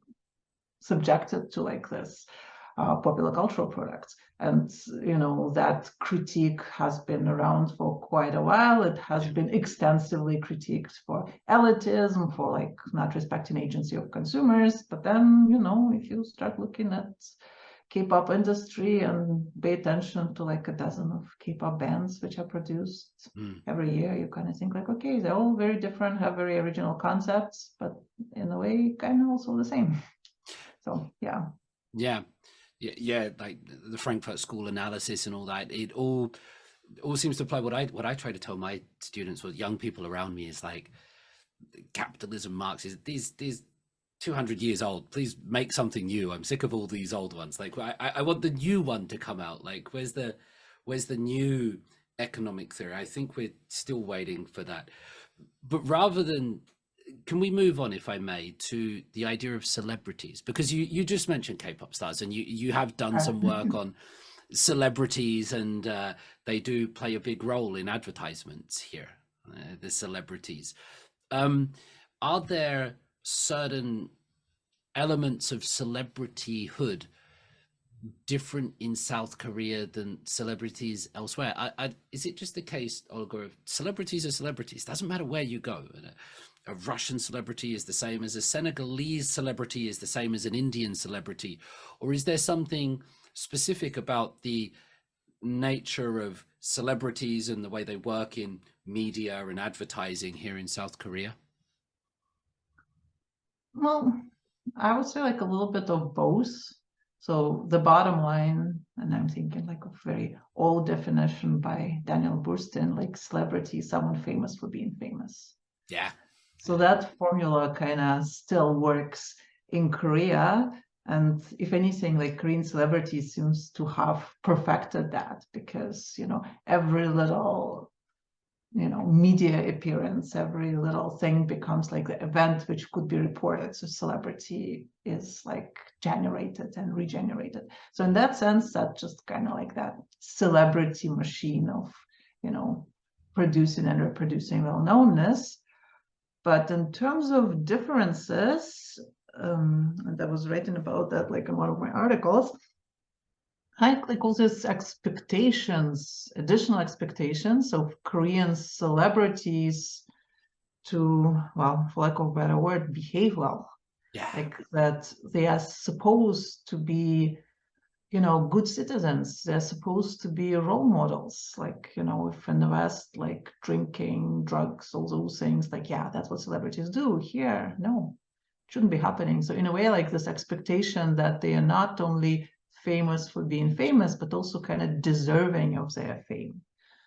subjected to like this popular cultural products. And you know, that critique has been around for quite a while. It has been extensively critiqued for elitism, for like not respecting agency of consumers. But then, you know, if you start looking at K-pop industry and pay attention to like a dozen of K-pop bands which are produced every year, you kind of think like, okay, they're all very different, have very original concepts, but in a way kind of also the same. So yeah, like the Frankfurt School analysis and all that, it all seems to apply. What I try to tell my students, or young people around me, is like capitalism, Marxism, these 200 years old, please make something new. I'm sick of all these old ones. Like I want the new one to come out. Like where's the new economic theory? I think we're still waiting for that. But rather than, can we move on, if I may, to the idea of celebrities? Because you just mentioned K-pop stars, and you have done some work on celebrities, and they do play a big role in advertisements here, the celebrities. Are there certain elements of celebrityhood different in South Korea than celebrities elsewhere? Is it just the case, Olga, of celebrities are celebrities? Doesn't matter where you go. A Russian celebrity is the same as a Senegalese celebrity, is the same as an Indian celebrity? Or is there something specific about the nature of celebrities and the way they work in media and advertising here in South Korea? Well, I would say like a little bit of both. So the bottom line, and I'm thinking like a very old definition by Daniel Burstein, like celebrity, someone famous for being famous. Yeah. So that formula kind of still works in Korea. And if anything, like Korean celebrity seems to have perfected that, because, you know, every little, you know, media appearance, every little thing becomes like the event which could be reported. So celebrity is like generated and regenerated. So in that sense, that's just kind of like that celebrity machine of, you know, producing and reproducing well-knownness. But in terms of differences, and I was writing about that like in one of my articles, I like all these expectations, additional expectations of Korean celebrities to, well, for lack of a better word, behave well. Yeah. Like that they are supposed to be, you know, good citizens. They're supposed to be role models. Like, you know, if in the West, like drinking, drugs, all those things, like, yeah, that's what celebrities do. Here, no, shouldn't be happening. So in a way, like this expectation that they are not only famous for being famous, but also kind of deserving of their fame.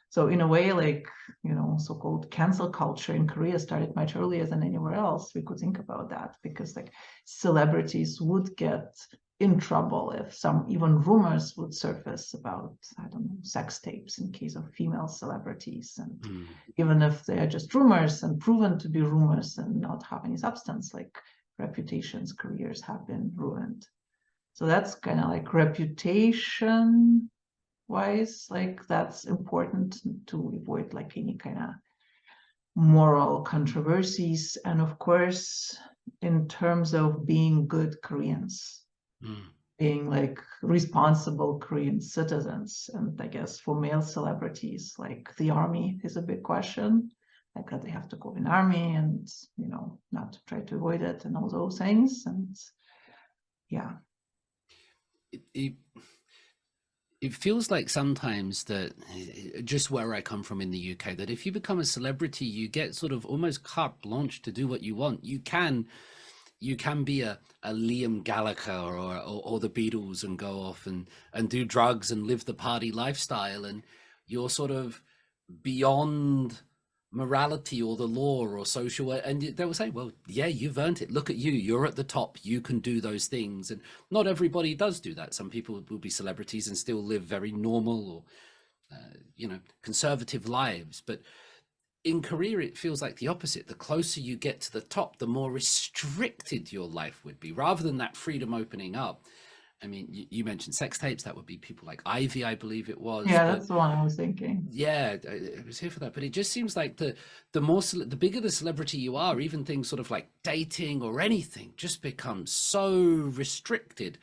So in a way, like, you know, so-called cancel culture in Korea started much earlier than anywhere else. We could think about that because like celebrities would get in trouble if some even rumors would surface about, I don't know, sex tapes in case of female celebrities. And even if they are just rumors and proven to be rumors and not have any substance, like reputations, careers have been ruined. So that's kind of like reputation wise, like that's important to avoid like any kind of moral controversies. And of course, in terms of being good Koreans, being like responsible Korean citizens. And I guess for male celebrities, like the army is a big question, like that they have to go in army and, you know, not to try to avoid it and all those things. And yeah. It feels like sometimes that, just where I come from in the UK, that if you become a celebrity, you get sort of almost carte blanche to do what you want. You can be a Liam Gallagher or the Beatles and go off and do drugs and live the party lifestyle, and you're sort of beyond morality or the law or social, and they will say, well, yeah, you've earned it, look at you, you're at the top, you can do those things. And not everybody does do that. Some people will be celebrities and still live very normal or you know, conservative lives. But in Korea, it feels like the opposite. The closer you get to the top, the more restricted your life would be, rather than that freedom opening up. I mean, you mentioned sex tapes. That would be people like Ivy, I believe it was. Yeah, that's the one I was thinking. Yeah, I was here for that. But it just seems like the bigger the celebrity you are, even things sort of like dating or anything just becomes so restricted.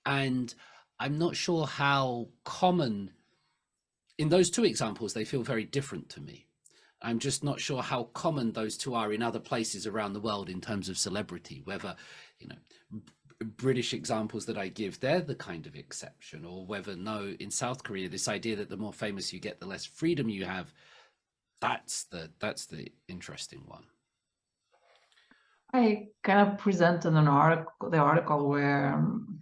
And I'm not sure how common, in those two examples, they feel very different to me. I'm just not sure how common those two are in other places around the world in terms of celebrity, whether, you know, British examples that I give, they're the kind of exception, or whether no, in South Korea, this idea that the more famous you get, the less freedom you have, that's the interesting one. I kind of presented the article where,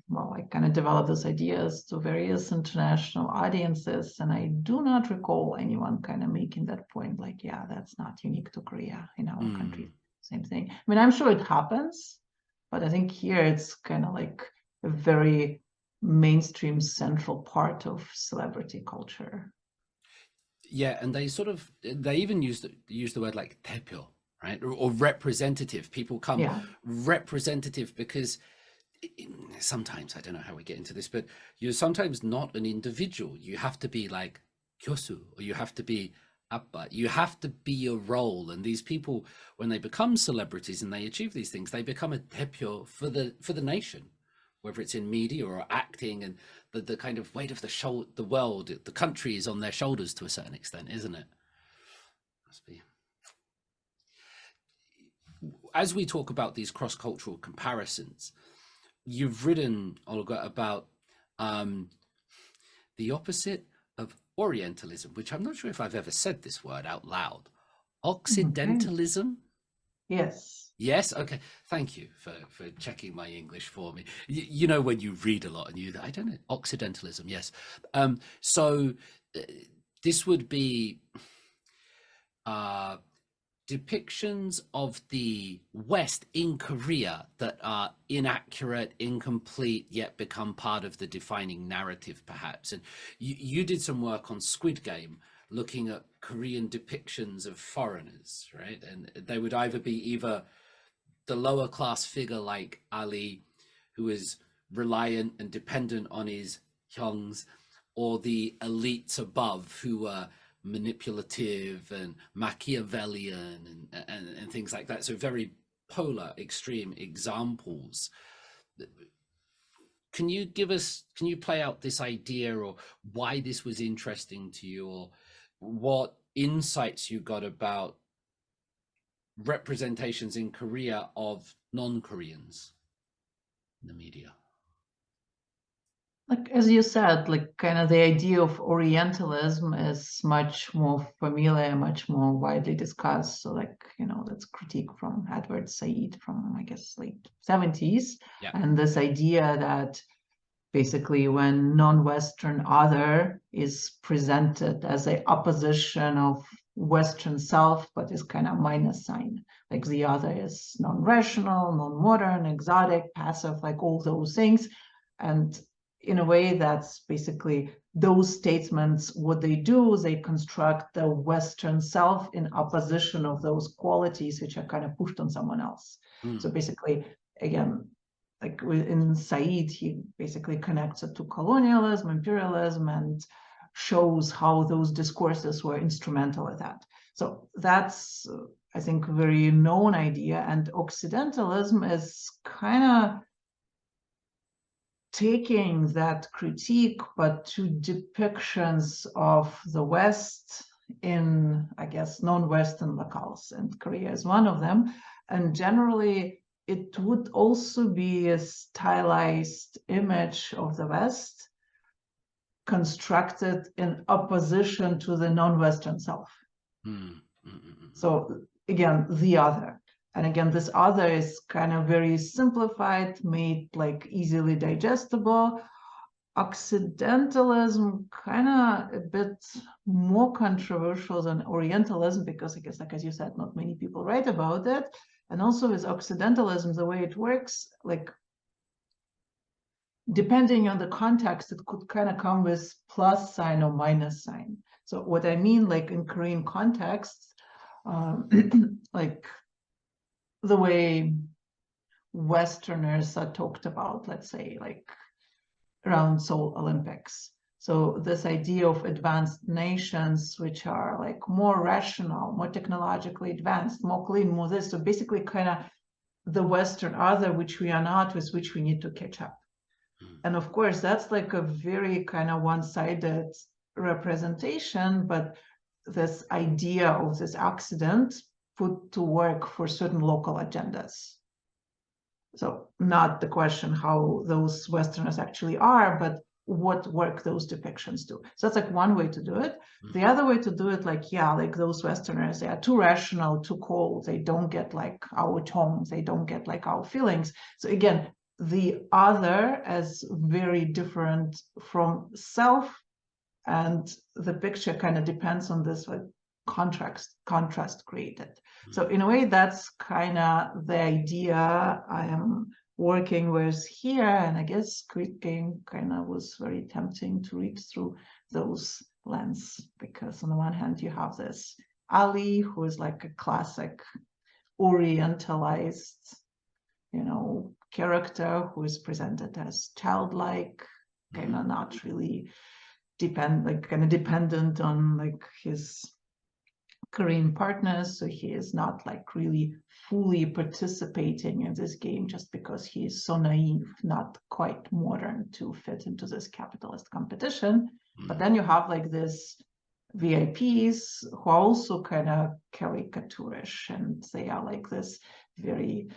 well, I kind of developed these ideas to various international audiences, and I do not recall anyone kind of making that point, like, yeah, that's not unique to Korea, in our country, same thing. I mean, I'm sure it happens, but I think here it's kind of like a very mainstream central part of celebrity culture. Yeah, and they even use the word like 대표, right, or representative. People come representative because sometimes, I don't know how we get into this, but you're sometimes not an individual. You have to be like 교수, or you have to be Abba. You have to be a role. And these people, when they become celebrities and they achieve these things, they become a 대표 for the nation, whether it's in media or acting, and the kind of weight of the world, the country is on their shoulders to a certain extent, isn't it? Must be. As we talk about these cross-cultural comparisons, you've written, Olga, about the opposite of Orientalism, which I'm not sure if I've ever said this word out loud. Occidentalism? Yes. Yes. Okay. Thank you for checking my English for me. You know, when you read a lot and I don't know, Occidentalism. Yes. So this would be depictions of the West in Korea that are inaccurate, incomplete, yet become part of the defining narrative, perhaps. And you did some work on Squid Game, looking at Korean depictions of foreigners, right? And they would either be the lower class figure like Ali, who is reliant and dependent on his hyungs, or the elites above who are manipulative and Machiavellian and things like that. So very polar extreme examples. Can you play out this idea, or why this was interesting to you, or what insights you got about representations in Korea of non-Koreans in the media? Like, as you said, like kind of the idea of Orientalism is much more familiar, much more widely discussed. So like, that's critique from Edward Said from, I guess, late 70s. Yeah. And this idea that basically when non-Western other is presented as a opposition of Western self, but is kind of minus sign. Like the other is non-rational, non-modern, exotic, passive, like all those things. And in a way, that's basically those statements, what they do, they construct the Western self in opposition of those qualities which are kind of pushed on someone else. So basically, again, like in Said, he basically connects it to colonialism, imperialism, and shows how those discourses were instrumental at that. So that's, I think, a very known idea. And Occidentalism is kind of taking that critique, but to depictions of the West in, I guess, non-Western locales, and Korea is one of them. And generally, it would also be a stylized image of the West constructed in opposition to the non-Western self. So again, the other. And again, this other is kind of very simplified, made like easily digestible. Occidentalism kind of a bit more controversial than Orientalism, because I guess, like as you said, not many people write about it. And also with Occidentalism, the way it works, like depending on the context, it could kind of come with plus sign or minus sign. So what I mean, like in Korean contexts, like the way Westerners are talked about, let's say, like around Seoul Olympics. So this idea of advanced nations, which are like more rational, more technologically advanced, more clean, more this. So basically kind of the Western other, which we are not, with which we need to catch up. And of course, that's like a very kind of one-sided representation, but this idea of this accident put to work for certain local agendas. So not the question how those Westerners actually are, but what work those depictions do. So that's like one way to do it. The other way to do it, like, yeah, like those Westerners, they are too rational, too cold. They don't get like our tones. They don't get like our feelings. So again, the other as very different from self, and the picture kind of depends on this like contrast created. So in a way, that's kind of the idea I am working with here. And I guess Squid Game kind of was very tempting to read through those lens, because on the one hand, you have this Ali, who is like a classic orientalized, character who is presented as childlike, kind of not really dependent on like his Korean partners. So he is not like really fully participating in this game just because he is so naive, not quite modern to fit into this capitalist competition. But then you have like this VIPs who are also kind of caricaturish, and they are like this very,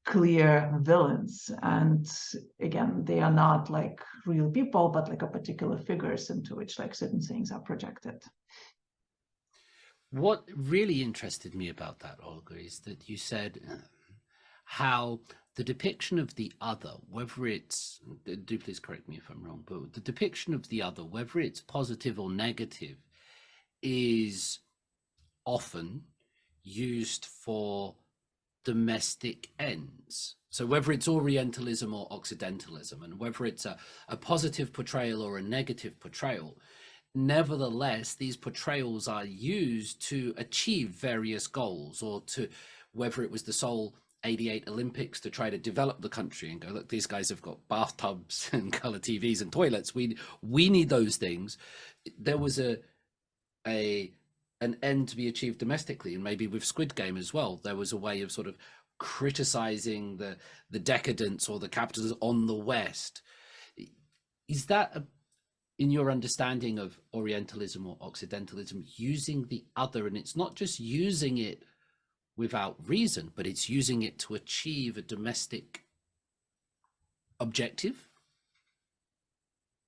clear villains. And again, they are not like real people, but like a particular figures into which like certain things are projected. What really interested me about that, Olga, is that you said how the depiction of the other, whether it's, do please correct me if I'm wrong, but the depiction of the other, whether it's positive or negative, is often used for domestic ends. So whether it's Orientalism or Occidentalism, and whether it's a positive portrayal or a negative portrayal, nevertheless, these portrayals are used to achieve various goals, or to, whether it was the Seoul 88 Olympics, to try to develop the country and go, look, these guys have got bathtubs and color TVs and toilets. We need those things. There was a an end to be achieved domestically. And maybe with Squid Game as well, there was a way of sort of criticizing the decadence or the capitalism on the West. Is that in your understanding of Orientalism or Occidentalism, using the other, and it's not just using it without reason, but it's using it to achieve a domestic objective?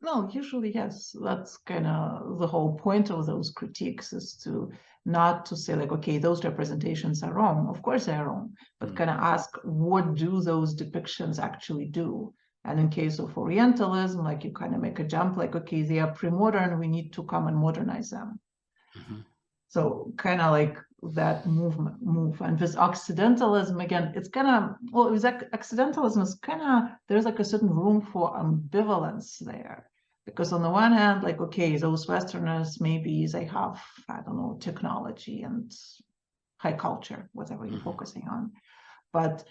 No, usually, yes. That's kind of the whole point of those critiques, is to not to say like, okay, those representations are wrong. Of course they're wrong, but kind of ask, what do those depictions actually do? And in case of Orientalism, like you kind of make a jump, like, okay, they are pre-modern, we need to come and modernize them. So kind of like that move. And with Occidentalism, again, it's kind of, well, with Occidentalism is kind of, there's like a certain room for ambivalence there. Because on the one hand, like, okay, those Westerners, maybe they have, I don't know, technology and high culture, whatever you're focusing on. But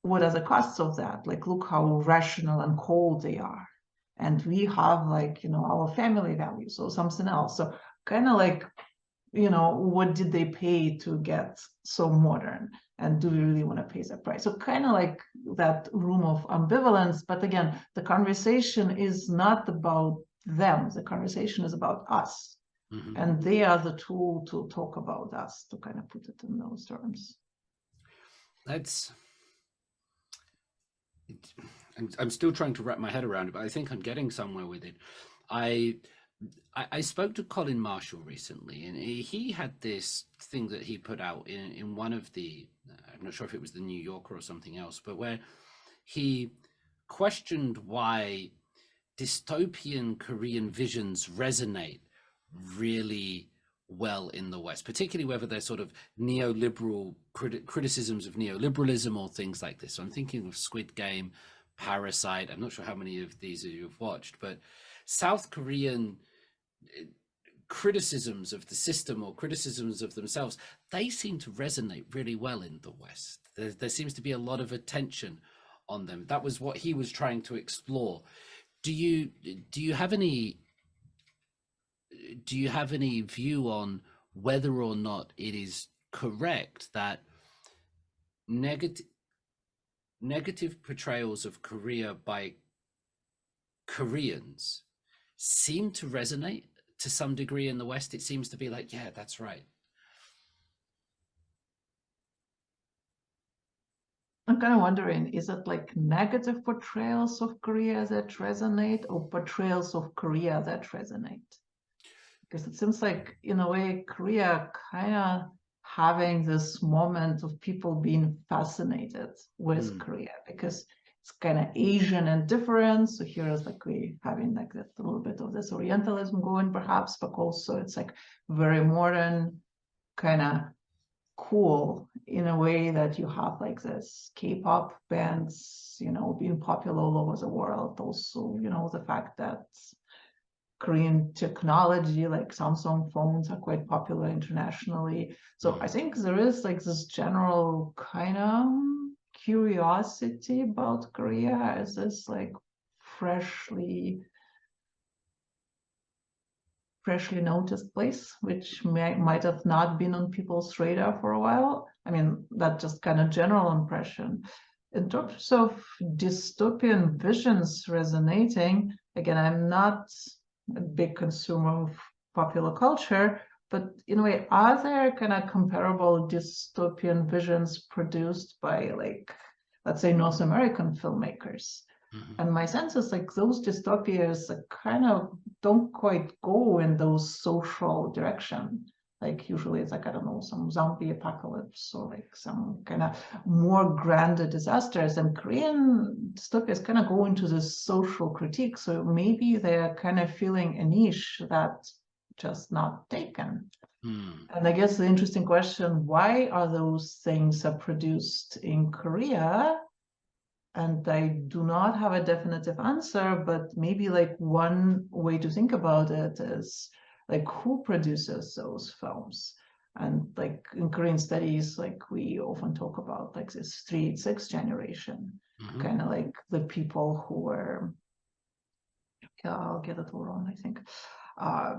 what are the costs of that? Like, look how rational and cold they are. And we have, like, you know, our family values or something else. So kind of like, you know, what did they pay to get so modern? And do we really want to pay that price? So kind of like that room of ambivalence. But again, the conversation is not about them. The conversation is about us. And they are the tool to talk about us, to kind of put it in those terms. I'm still trying to wrap my head around it, but I think I'm getting somewhere with it. I spoke to Colin Marshall recently, and he had this thing that he put out in one of the, I'm not sure if it was the New Yorker or something else, but where he questioned why dystopian Korean visions resonate really well in the West, particularly whether they're sort of neoliberal criticisms of neoliberalism or things like this. So I'm thinking of Squid Game, Parasite. I'm not sure how many of these you've watched, but South Korean criticisms of the system or criticisms of themselves, they seem to resonate really well in the West. There seems to be a lot of attention on them. That was what he was trying to explore. Do you have any view on whether or not it is correct that negative portrayals of Korea by Koreans seem to resonate to some degree in the West? It seems to be like, yeah, that's right. I'm kind of wondering, is it like negative portrayals of Korea that resonate, or portrayals of Korea that resonate? Because it seems like, in a way, Korea kind of having this moment of people being fascinated with Korea, because it's kind of Asian and different. So here is like we having like that little bit of this Orientalism going, perhaps, but also it's like very modern, kind of cool in a way that you have like this K-pop bands, you know, being popular all over the world. Also, you know, the fact that Korean technology, like Samsung phones, are quite popular internationally. So I think there is like this general kind of curiosity about Korea as this like freshly noticed place, which might have not been on people's radar for a while. I mean, that's just kind of general impression. In terms of dystopian visions resonating, again, I'm not a big consumer of popular culture, but in a way, are there kind of comparable dystopian visions produced by, like, let's say, North American filmmakers? And my sense is like those dystopias kind of don't quite go in those social direction. Like usually it's like, I don't know, some zombie apocalypse or like some kind of more grander disasters. And Korean dystopias kind of go into this social critique. So maybe they're kind of feeling a niche that's just not taken. And I guess the interesting question, why are those things produced in Korea? And I do not have a definitive answer, but maybe like one way to think about it is like, who produces those films? And like in Korean studies, like we often talk about like this 386 generation, kind of like the people who were, I'll get it all wrong, I think.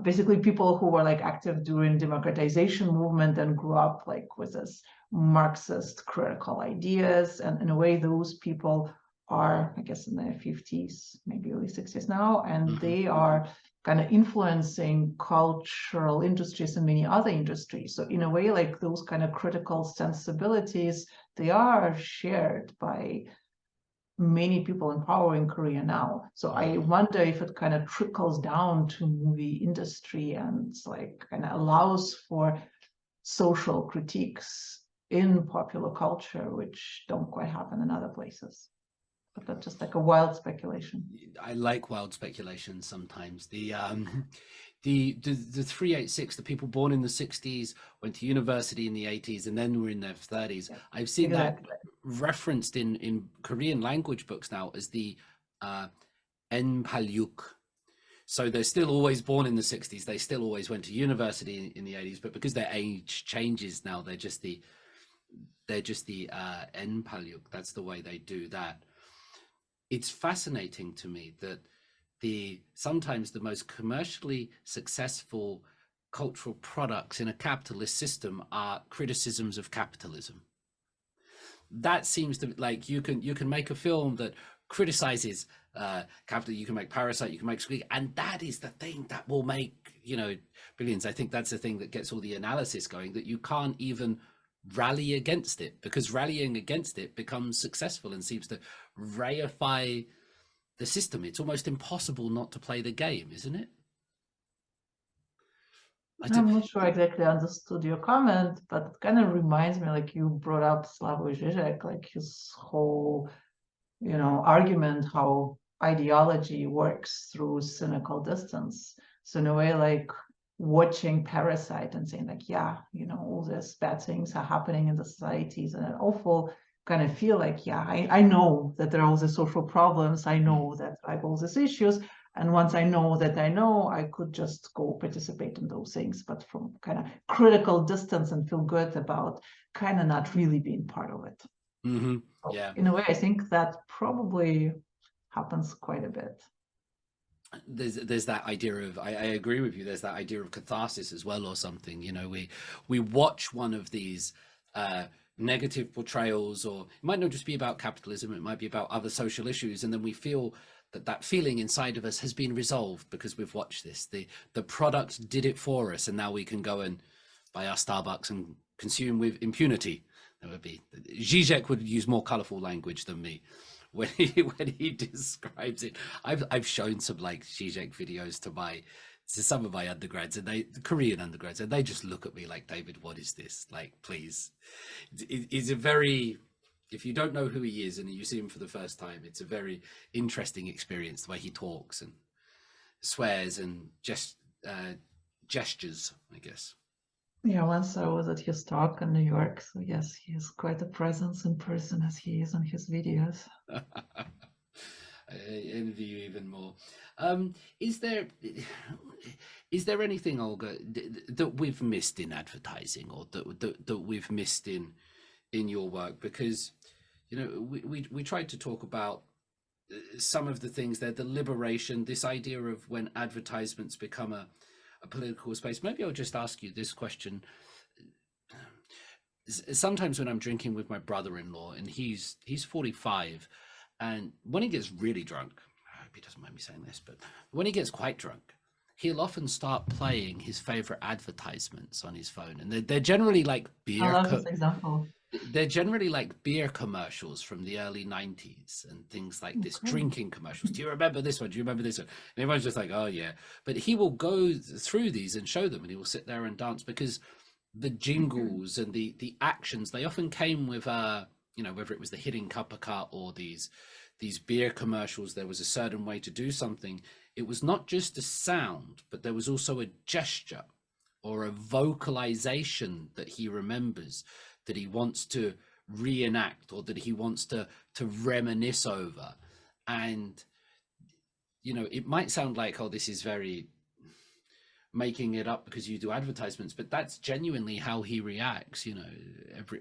basically people who were like active during democratization movement and grew up like with this Marxist critical ideas. And in a way, those people are, I guess, in their 50s, maybe early 60s now, and they are kind of influencing cultural industries and many other industries. So in a way, like those kind of critical sensibilities, they are shared by many people in power in Korea now. So I wonder if it kind of trickles down to movie industry and like kind of allows for social critiques in popular culture, which don't quite happen in other places. But that's just like a wild speculation. I like wild speculation sometimes. The 386, the people born in the 60s, went to university in the 80s, and then were in their 30s. Yeah, I've seen that referenced in Korean language books now as the Enpalyuk. So they're still always born in the 60s. They still always went to university in the 80s, but because their age changes now, they're just the Enpalyuk. That's the way they do that. It's fascinating to me that sometimes the most commercially successful cultural products in a capitalist system are criticisms of capitalism. That seems to, like, you can make a film that criticizes capital. You can make Parasite, you can make Squeak, and that is the thing that will make, you know, billions. I think that's the thing that gets all the analysis going, that you can't even rally against it, because rallying against it becomes successful and seems to reify the system. It's almost impossible not to play the game, isn't it? I'm not sure I exactly understood your comment, but it kind of reminds me, like you brought up Slavoj Žižek, like his whole, you know, argument how ideology works through cynical distance. So in a way, like watching Parasite and saying like, yeah, you know, all these bad things are happening in the societies and an awful kind of feel like, yeah, I know that there are all these social problems. I know that I have all these issues. And once I know that I could just go participate in those things, but from kind of critical distance and feel good about kind of not really being part of it. Mm-hmm. Yeah. In a way, I think that probably happens quite a bit. There's that idea of, I agree with you, there's that idea of catharsis as well, or something. You know, we watch one of these negative portrayals, or it might not just be about capitalism, it might be about other social issues, and then we feel that feeling inside of us has been resolved because we've watched this. The product did it for us, and now we can go and buy our Starbucks and consume with impunity. That would be, Zizek would use more colorful language than me when he describes it. I've shown some like Zizek videos to some of my undergrads, and the Korean undergrads, and they just look at me like, David, what is this? Like, please. It's a very, if you don't know who he is and you see him for the first time, it's a very interesting experience, the way he talks and swears and gestures, I guess. Yeah, once I was at his talk in New York, so yes, he is quite a presence in person as he is on his videos. I envy you even more. Is there anything, Olga, that we've missed in advertising, or that we've missed in your work? Because, you know, we tried to talk about some of the things there, the liberation, this idea of when advertisements become a political space. Maybe I'll just ask you this question. Sometimes when I'm drinking with my brother-in-law, and he's 45, and when he gets really drunk, I hope he doesn't mind me saying this, but when he gets quite drunk, he'll often start playing his favorite advertisements on his phone, and they're generally like beer. I love this example. They're generally like beer commercials from the early 90s and things like this. Okay. Drinking commercials. Do you remember this one? Do you remember this one? And everyone's just like, oh yeah. But he will go through these and show them, and he will sit there and dance, because the jingles and the actions, they often came with you know, whether it was the hitting cup of cut or these beer commercials, there was a certain way to do something. It was not just a sound, but there was also a gesture or a vocalization that he remembers, that he wants to reenact, or that he wants to reminisce over. And, you know, it might sound like, oh, this is very making it up because you do advertisements, but that's genuinely how he reacts, you know,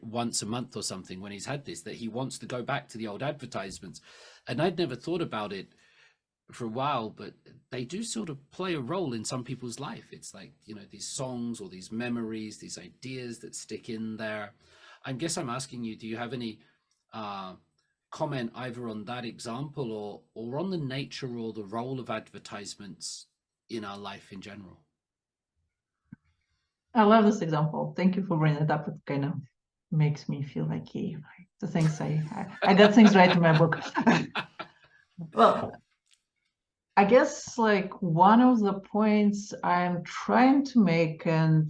once a month or something, when he's had this, that he wants to go back to the old advertisements. And I'd never thought about it for a while, but they do sort of play a role in some people's life. It's like, these songs or these memories, these ideas that stick in there. I guess I'm asking you, do you have any comment either on that example or on the nature or the role of advertisements in our life in general? I love this example. Thank you for bringing it up. It kind of makes me feel like, hey, the things I got things right in my book. Well, I guess like one of the points I'm trying to make, and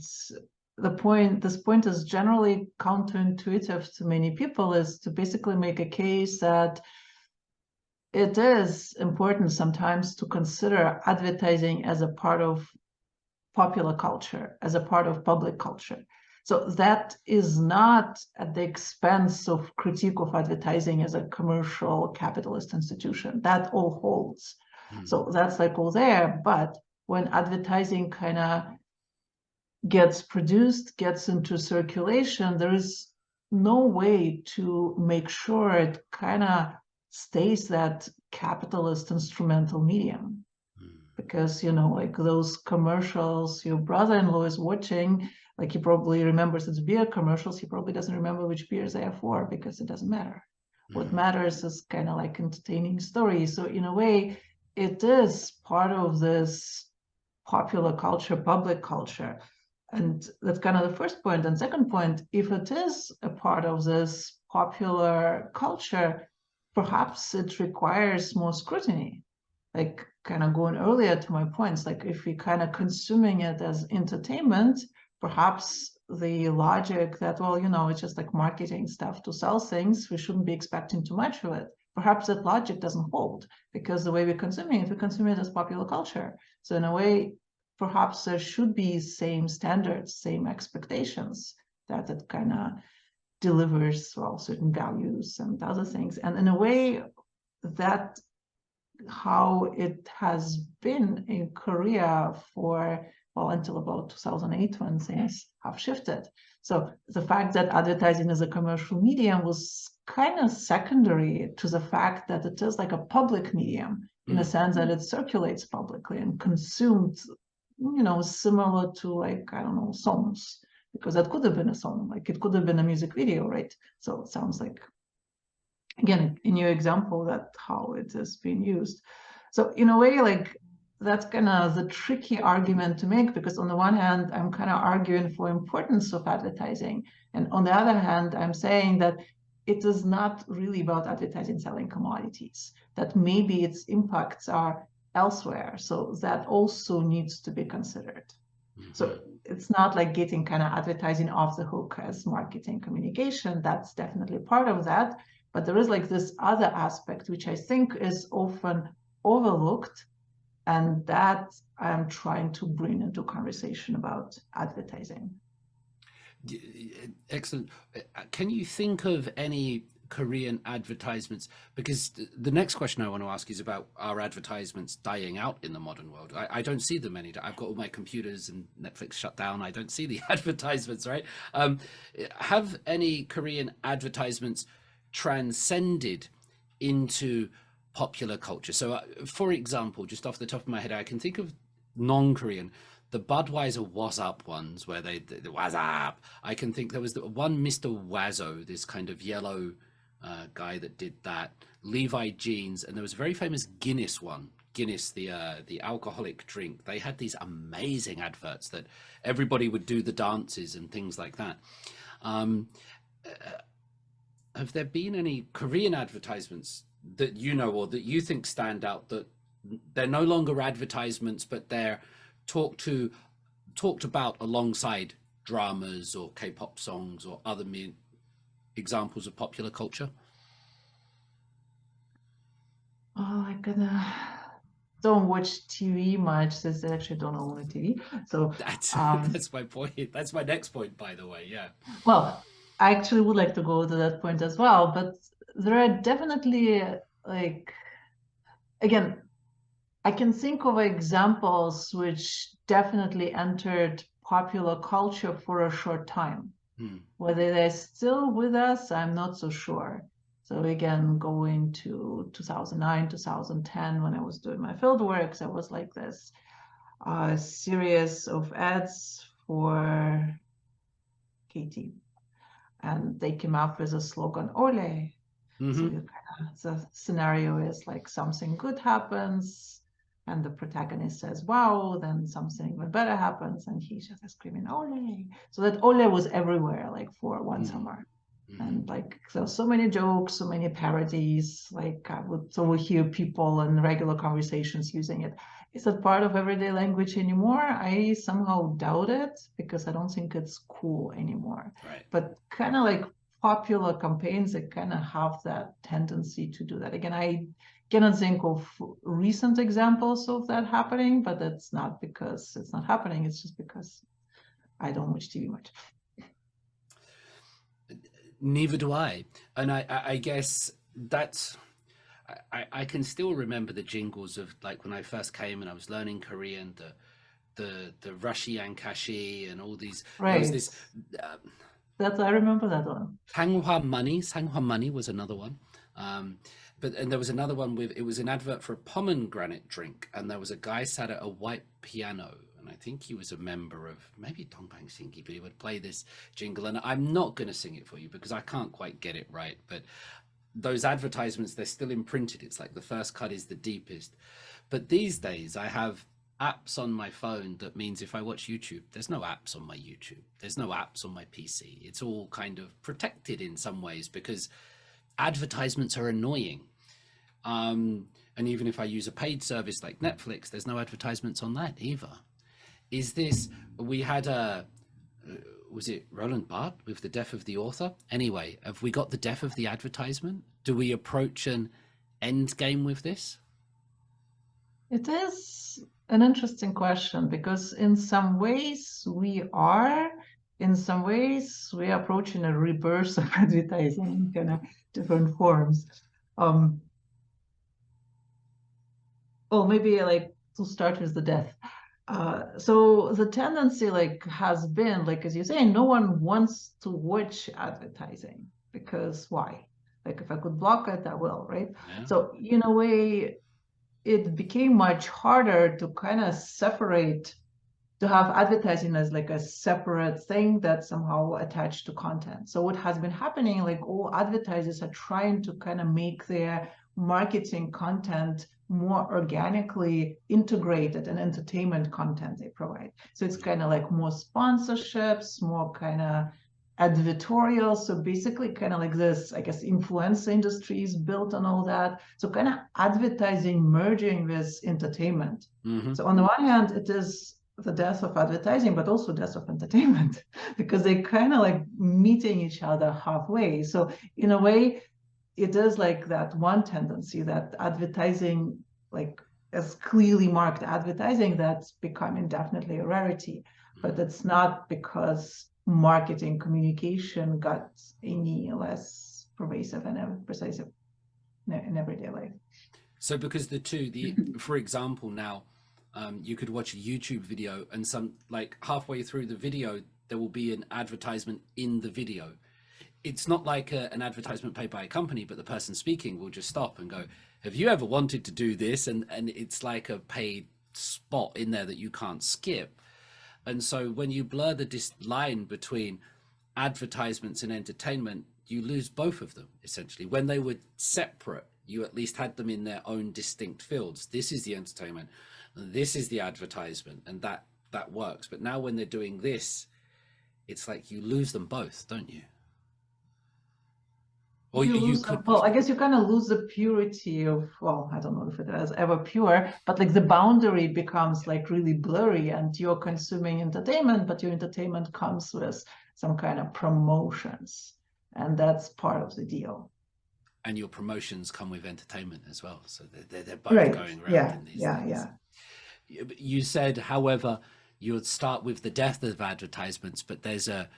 this point is generally counterintuitive to many people, is to basically make a case that it is important sometimes to consider advertising as a part of popular culture, as a part of public culture. So that is not at the expense of critique of advertising as a commercial capitalist institution. That all holds. So that's like all there. But when advertising kind of gets produced, gets into circulation, there is no way to make sure it kind of stays that capitalist instrumental medium. Because, like those commercials your brother-in-law is watching, like he probably remembers it's beer commercials, he probably doesn't remember which beers they are for, because it doesn't matter. What matters is kind of like entertaining stories. So in a way, it is part of this popular culture, public culture. And that's kind of the first point. And second point, if it is a part of this popular culture, perhaps it requires more scrutiny. Like kind of going earlier to my points, like if we kind of consuming it as entertainment, perhaps the logic that, well, it's just like marketing stuff to sell things, we shouldn't be expecting too much of it. Perhaps that logic doesn't hold, because the way we're consuming it, we consume it as popular culture. So in a way, perhaps there should be same standards, same expectations, that it kind of delivers, well, certain values and other things. And in a way, that how it has been in Korea for, well, until about 2008, when things have shifted. So the fact that advertising as a commercial medium was kind of secondary to the fact that it is like a public medium, in a sense that it circulates publicly and consumed, similar to, like, I don't know, songs, because that could have been a song, like it could have been a music video, right? So it sounds like, again, in your example, that how it is being used. So in a way, like that's kind of the tricky argument to make, because on the one hand, I'm kind of arguing for importance of advertising. And on the other hand, I'm saying that it is not really about advertising selling commodities, that maybe its impacts are elsewhere. So that also needs to be considered. So it's not like getting kind of advertising off the hook as marketing communication. That's definitely part of that. But there is like this other aspect, which I think is often overlooked, and that I'm trying to bring into conversation about advertising. Excellent. Can you think of any Korean advertisements? Because the next question I want to ask is about, our advertisements dying out in the modern world? I don't see them any. I've got all my computers and Netflix shut down. I don't see the advertisements, right? Have any Korean advertisements transcended into popular culture? So, for example, just off the top of my head, I can think of non-Korean, the Budweiser Was Up ones, where they was up. I can think there was the one Mr. Wazzo, this kind of yellow guy that did that. Levi jeans, and there was a very famous Guinness one. Guinness, the alcoholic drink. They had these amazing adverts that everybody would do the dances and things like that. Have there been any Korean advertisements that you know or that you think stand out, that they're no longer advertisements, but they're talked about alongside dramas or K-pop songs or other examples of popular culture? Oh, I don't watch TV much, since I actually don't own a TV. So that's my point. That's my next point, by the way. Yeah. Well, I actually would like to go to that point as well, but there are definitely, like, again, I can think of examples which definitely entered popular culture for a short time. Whether they're still with us, I'm not so sure. So again, going to 2009, 2010, when I was doing my field work, there was like this series of ads for KT. And they came up with a slogan, Ole. So the scenario is like something good happens, and the protagonist says, wow, then something even better happens, and he's just screaming, Ole. So that Ole was everywhere, like for one summer. And like, there's so many jokes, so many parodies, like I would hear people in regular conversations using it. Is it part of everyday language anymore? I somehow doubt it, because I don't think it's cool anymore. Right. But kind of like popular campaigns that kind of have that tendency to do that. Again, I cannot think of recent examples of that happening, but that's not because it's not happening. It's just because I don't watch TV much. Neither do I. And I guess that's, I can still remember the jingles of like when I first came and I was learning Korean, the Rushi and Kashi and all these. Right. There was this. I remember that one. Sanghwa Money was another one. And there was another one it was an advert for a pomegranate drink, and there was a guy sat at a white piano, and I think he was a member of maybe Dongbang Shingi, but he would play this jingle, and I'm not going to sing it for you because I can't quite get it right, but those advertisements, they're still imprinted. It's like the first cut is the deepest. But these days I have apps on my phone that means if I watch YouTube, there's no apps on my YouTube, there's no apps on my PC. It's all kind of protected in some ways because advertisements are annoying. And even if I use a paid service like Netflix, there's no advertisements on that either. Is this, we had was it Roland Barthes with The Death of the Author? Anyway, have we got the death of the advertisement? Do we approach an end game with this? It is an interesting question, because in some ways we are, in some ways we are approaching a rebirth of advertising in kind of different forms. Well, maybe like to start with the death. So the tendency like has been, like, as you say, no one wants to watch advertising, because why? Like, if I could block it, I will, right? Yeah. So in a way, it became much harder to kind of separate, to have advertising as like a separate thing that's somehow attached to content. So what has been happening, like all advertisers are trying to kind of make their marketing content more organically integrated in entertainment content they provide. So it's kind of like more sponsorships, more kind of advertorial. So basically kind of like this, I guess, influencer industry is built on all that. So kind of advertising merging with entertainment. So on the one hand, it is the death of advertising, but also death of entertainment, because they kind of like meeting each other halfway. So in a way, it is like that one tendency that advertising, like as clearly marked advertising, that's becoming definitely a rarity. But it's not because marketing communication got any less pervasive and persuasive in everyday life. So because for example, now you could watch a YouTube video and some, like halfway through the video, there will be an advertisement in the video. It's not like an advertisement paid by a company, but the person speaking will just stop and go, have you ever wanted to do this? And it's like a paid spot in there that you can't skip. And so when you blur the line between advertisements and entertainment, you lose both of them, essentially. When they were separate, you at least had them in their own distinct fields. This is the entertainment, this is the advertisement, and that works. But now when they're doing this, it's like you lose them both, don't you? Or well, I guess you kind of lose the purity of, well, I don't know if it is ever pure, but like the boundary becomes like really blurry, and you're consuming entertainment, but your entertainment comes with some kind of promotions, and that's part of the deal. And your promotions come with entertainment as well, so they're both right. Going around in these things. You said, however, you would start with the death of advertisements, but there's a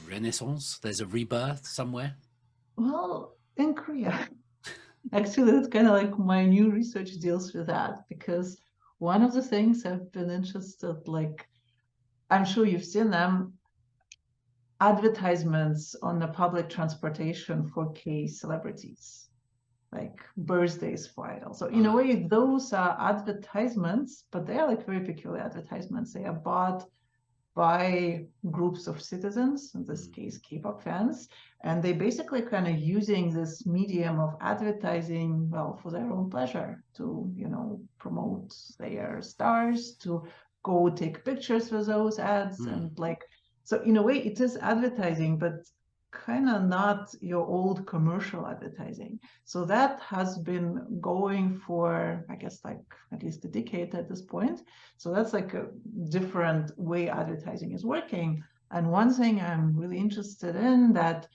renaissance, there's a rebirth somewhere. Well, in Korea, actually, that's kind of like my new research deals with that, because one of the things I've been interested, like, I'm sure you've seen them, advertisements on the public transportation for K celebrities, like birthdays vital. So in a way, those are advertisements, but they are like very peculiar advertisements. They are bought by groups of citizens, in this case, K-pop fans, and they basically kind of using this medium of advertising, well, for their own pleasure, to, you know, promote their stars, to go take pictures with those ads, and like, so in a way, it is advertising, but kind of not your old commercial advertising. So that has been going for, I guess, like at least a decade at this point. So that's like a different way advertising is working. And one thing I'm really interested in that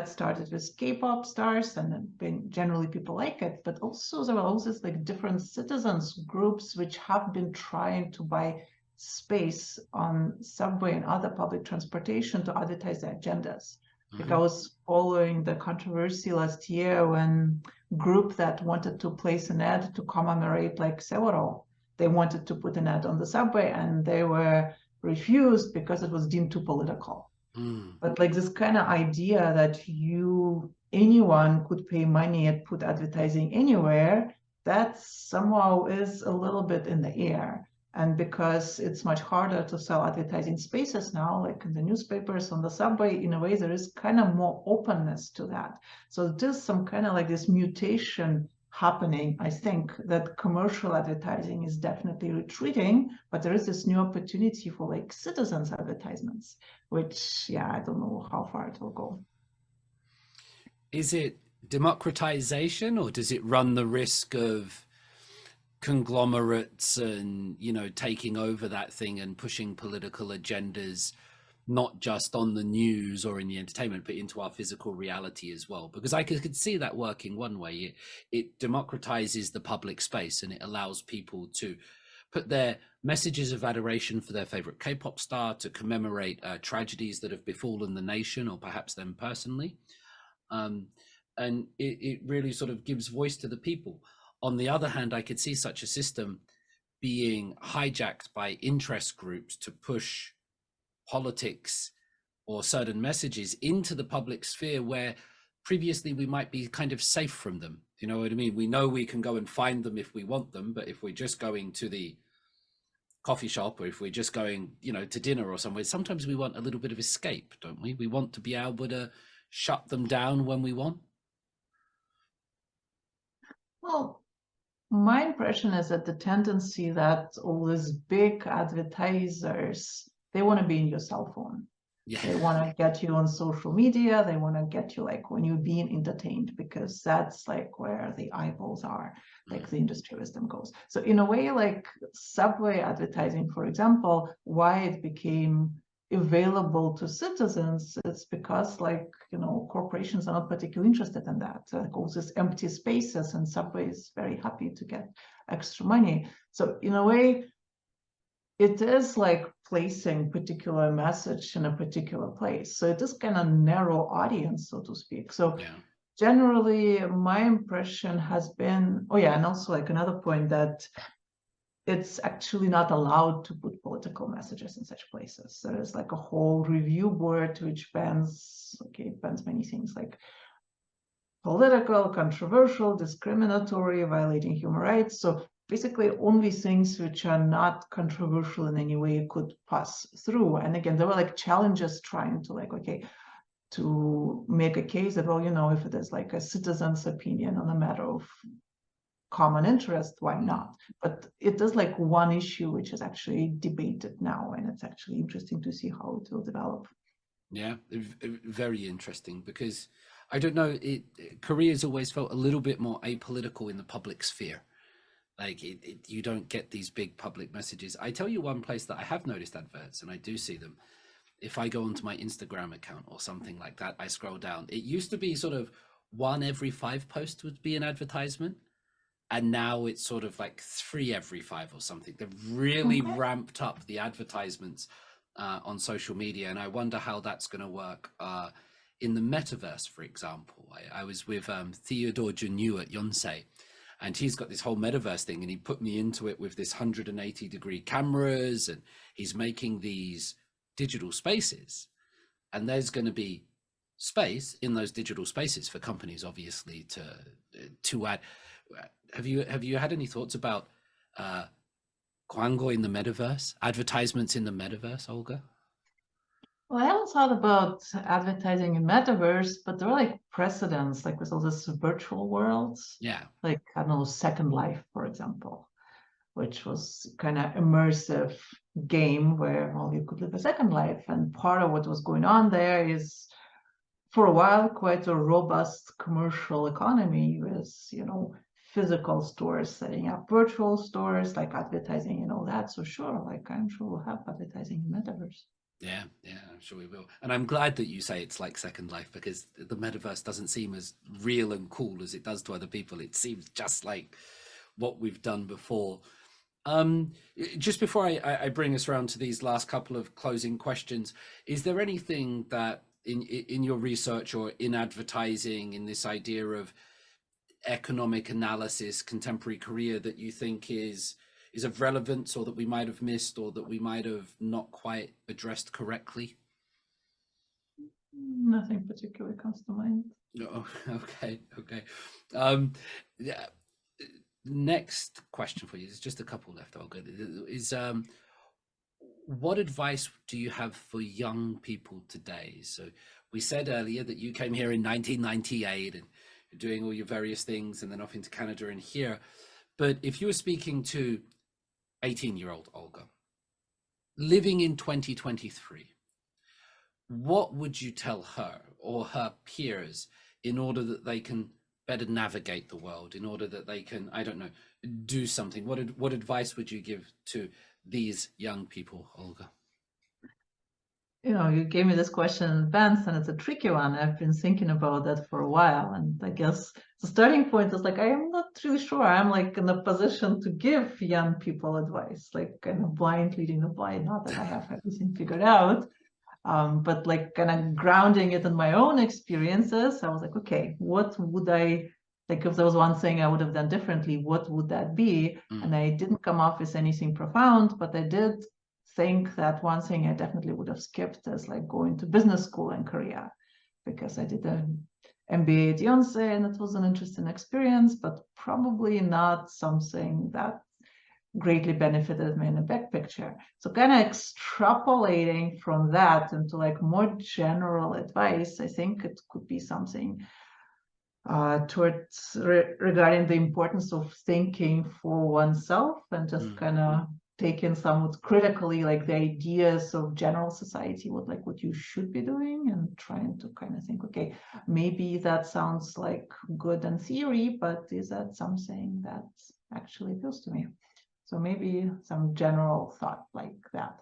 started with K-pop stars, and then generally people like it, but also there are also like different citizens groups which have been trying to buy space on subway and other public transportation to advertise their agendas. Like I was following the controversy last year when group that wanted to place an ad to commemorate like several, they wanted to put an ad on the subway and they were refused because it was deemed too political. But like this kind of idea that anyone could pay money and put advertising anywhere, that somehow is a little bit in the air. And because it's much harder to sell advertising spaces now, like in the newspapers, on the subway, in a way, there is kind of more openness to that. So there's some kind of like this mutation happening. I think that commercial advertising is definitely retreating, but there is this new opportunity for like citizens advertisements, which, yeah, I don't know how far it will go. Is it democratization, or does it run the risk of conglomerates and, you know, taking over that thing and pushing political agendas, not just on the news or in the entertainment, but into our physical reality as well? Because I could see that working one way. It democratizes the public space and it allows people to put their messages of adoration for their favorite K-pop star, to commemorate tragedies that have befallen the nation or perhaps them personally. And it really sort of gives voice to the people. On the other hand, I could see such a system being hijacked by interest groups to push politics or certain messages into the public sphere where previously we might be kind of safe from them. You know what I mean? We know we can go and find them if we want them, but if we're just going to the coffee shop, or if we're just going, you know, to dinner or somewhere, sometimes we want a little bit of escape, don't we? We want to be able to shut them down when we want. Well, my impression is that the tendency that all these big advertisers, they want to be in your cell phone. Yeah. They want to get you on social media. They want to get you like when you're being entertained, because that's like where the eyeballs are, like the industry wisdom goes. So in a way, like subway advertising, for example, why it became available to citizens, it's because, like, you know, corporations are not particularly interested in that. All these empty spaces, and subway is very happy to get extra money. So in a way, it is like placing particular message in a particular place. So it is kind of narrow audience, so to speak. So yeah. Generally, my impression has been, oh yeah, and also like another point, that it's actually not allowed to put political messages in such places. There is like a whole review board which bans, it bans many things like political, controversial, discriminatory, violating human rights. So basically only things which are not controversial in any way could pass through. And again, there were like challenges trying to like, okay, to make a case that, well, you know, if it is like a citizen's opinion on a matter of common interest, why not? But it is like one issue which is actually debated now, and it's actually interesting to see how it will develop. Yeah, very interesting, because I don't know, Korea's always felt a little bit more apolitical in the public sphere. Like you don't get these big public messages. I tell you one place that I have noticed adverts, and I do see them. If I go onto my Instagram account or something like that, I scroll down. It used to be sort of 1 every 5 posts would be an advertisement. And now it's sort of like 3 every 5 or something. They've really ramped up the advertisements on social media. And I wonder how that's going to work in the metaverse, for example. I was with Theodore Janu at Yonsei, and he's got this whole metaverse thing, and he put me into it with this 180-degree cameras, and he's making these digital spaces. and there's going to be space in those digital spaces for companies, obviously, to add. Have you had any thoughts about Kwango in the metaverse, advertisements in the metaverse, Olga? Well, I haven't thought about advertising in metaverse, but there are like precedents, like with all this virtual worlds. Yeah. Like, I don't know, Second Life, for example, which was kind of immersive game where, well, you could live a second life. And part of what was going on there is, for a while, quite a robust commercial economy with, physical stores setting up virtual stores, like advertising and all that. So sure, like I'm sure we'll have advertising in metaverse. Yeah, I'm sure we will. And I'm glad that you say it's like Second Life, because the metaverse doesn't seem as real and cool as it does to other people. It seems just like what we've done before. Just before I bring us around to these last couple of closing questions, is there anything that in your research or in advertising, in this idea of economic analysis, contemporary Korea, that you think is of relevance, or that we might have missed, or that we might have not quite addressed correctly? Nothing particularly comes to mind. No. Okay. Yeah. Next question for you, there's just a couple left, Olga, is what advice do you have for young people today? So we said earlier that you came here in 1998 and you're doing all your various things and then off into Canada and here. But if you were speaking to 18-year-old Olga, living in 2023, what would you tell her or her peers in order that they can better navigate the world, in order that they can, I don't know, do something? What advice would you give to these young people, Olga? You gave me this question in advance, and it's a tricky one. I've been thinking about that for a while, and I guess the starting point is like, I am not really sure I'm like in a position to give young people advice, like kind of blind leading the blind. Not that I have everything figured out, but like kind of grounding it in my own experiences. I was like, okay, what would I, like if there was one thing I would have done differently, what would that be? And I didn't come off with anything profound, but I did think that one thing I definitely would have skipped is like going to business school in Korea, because I did an MBA at Yonsei and it was an interesting experience, but probably not something that greatly benefited me in the big picture. So kind of extrapolating from that into like more general advice, I think it could be something towards regarding the importance of thinking for oneself and just kind of taking somewhat critically like the ideas of general society, what you should be doing, and trying to kind of think, okay, maybe that sounds like good in theory, but is that something that actually appeals to me? So maybe some general thought like that.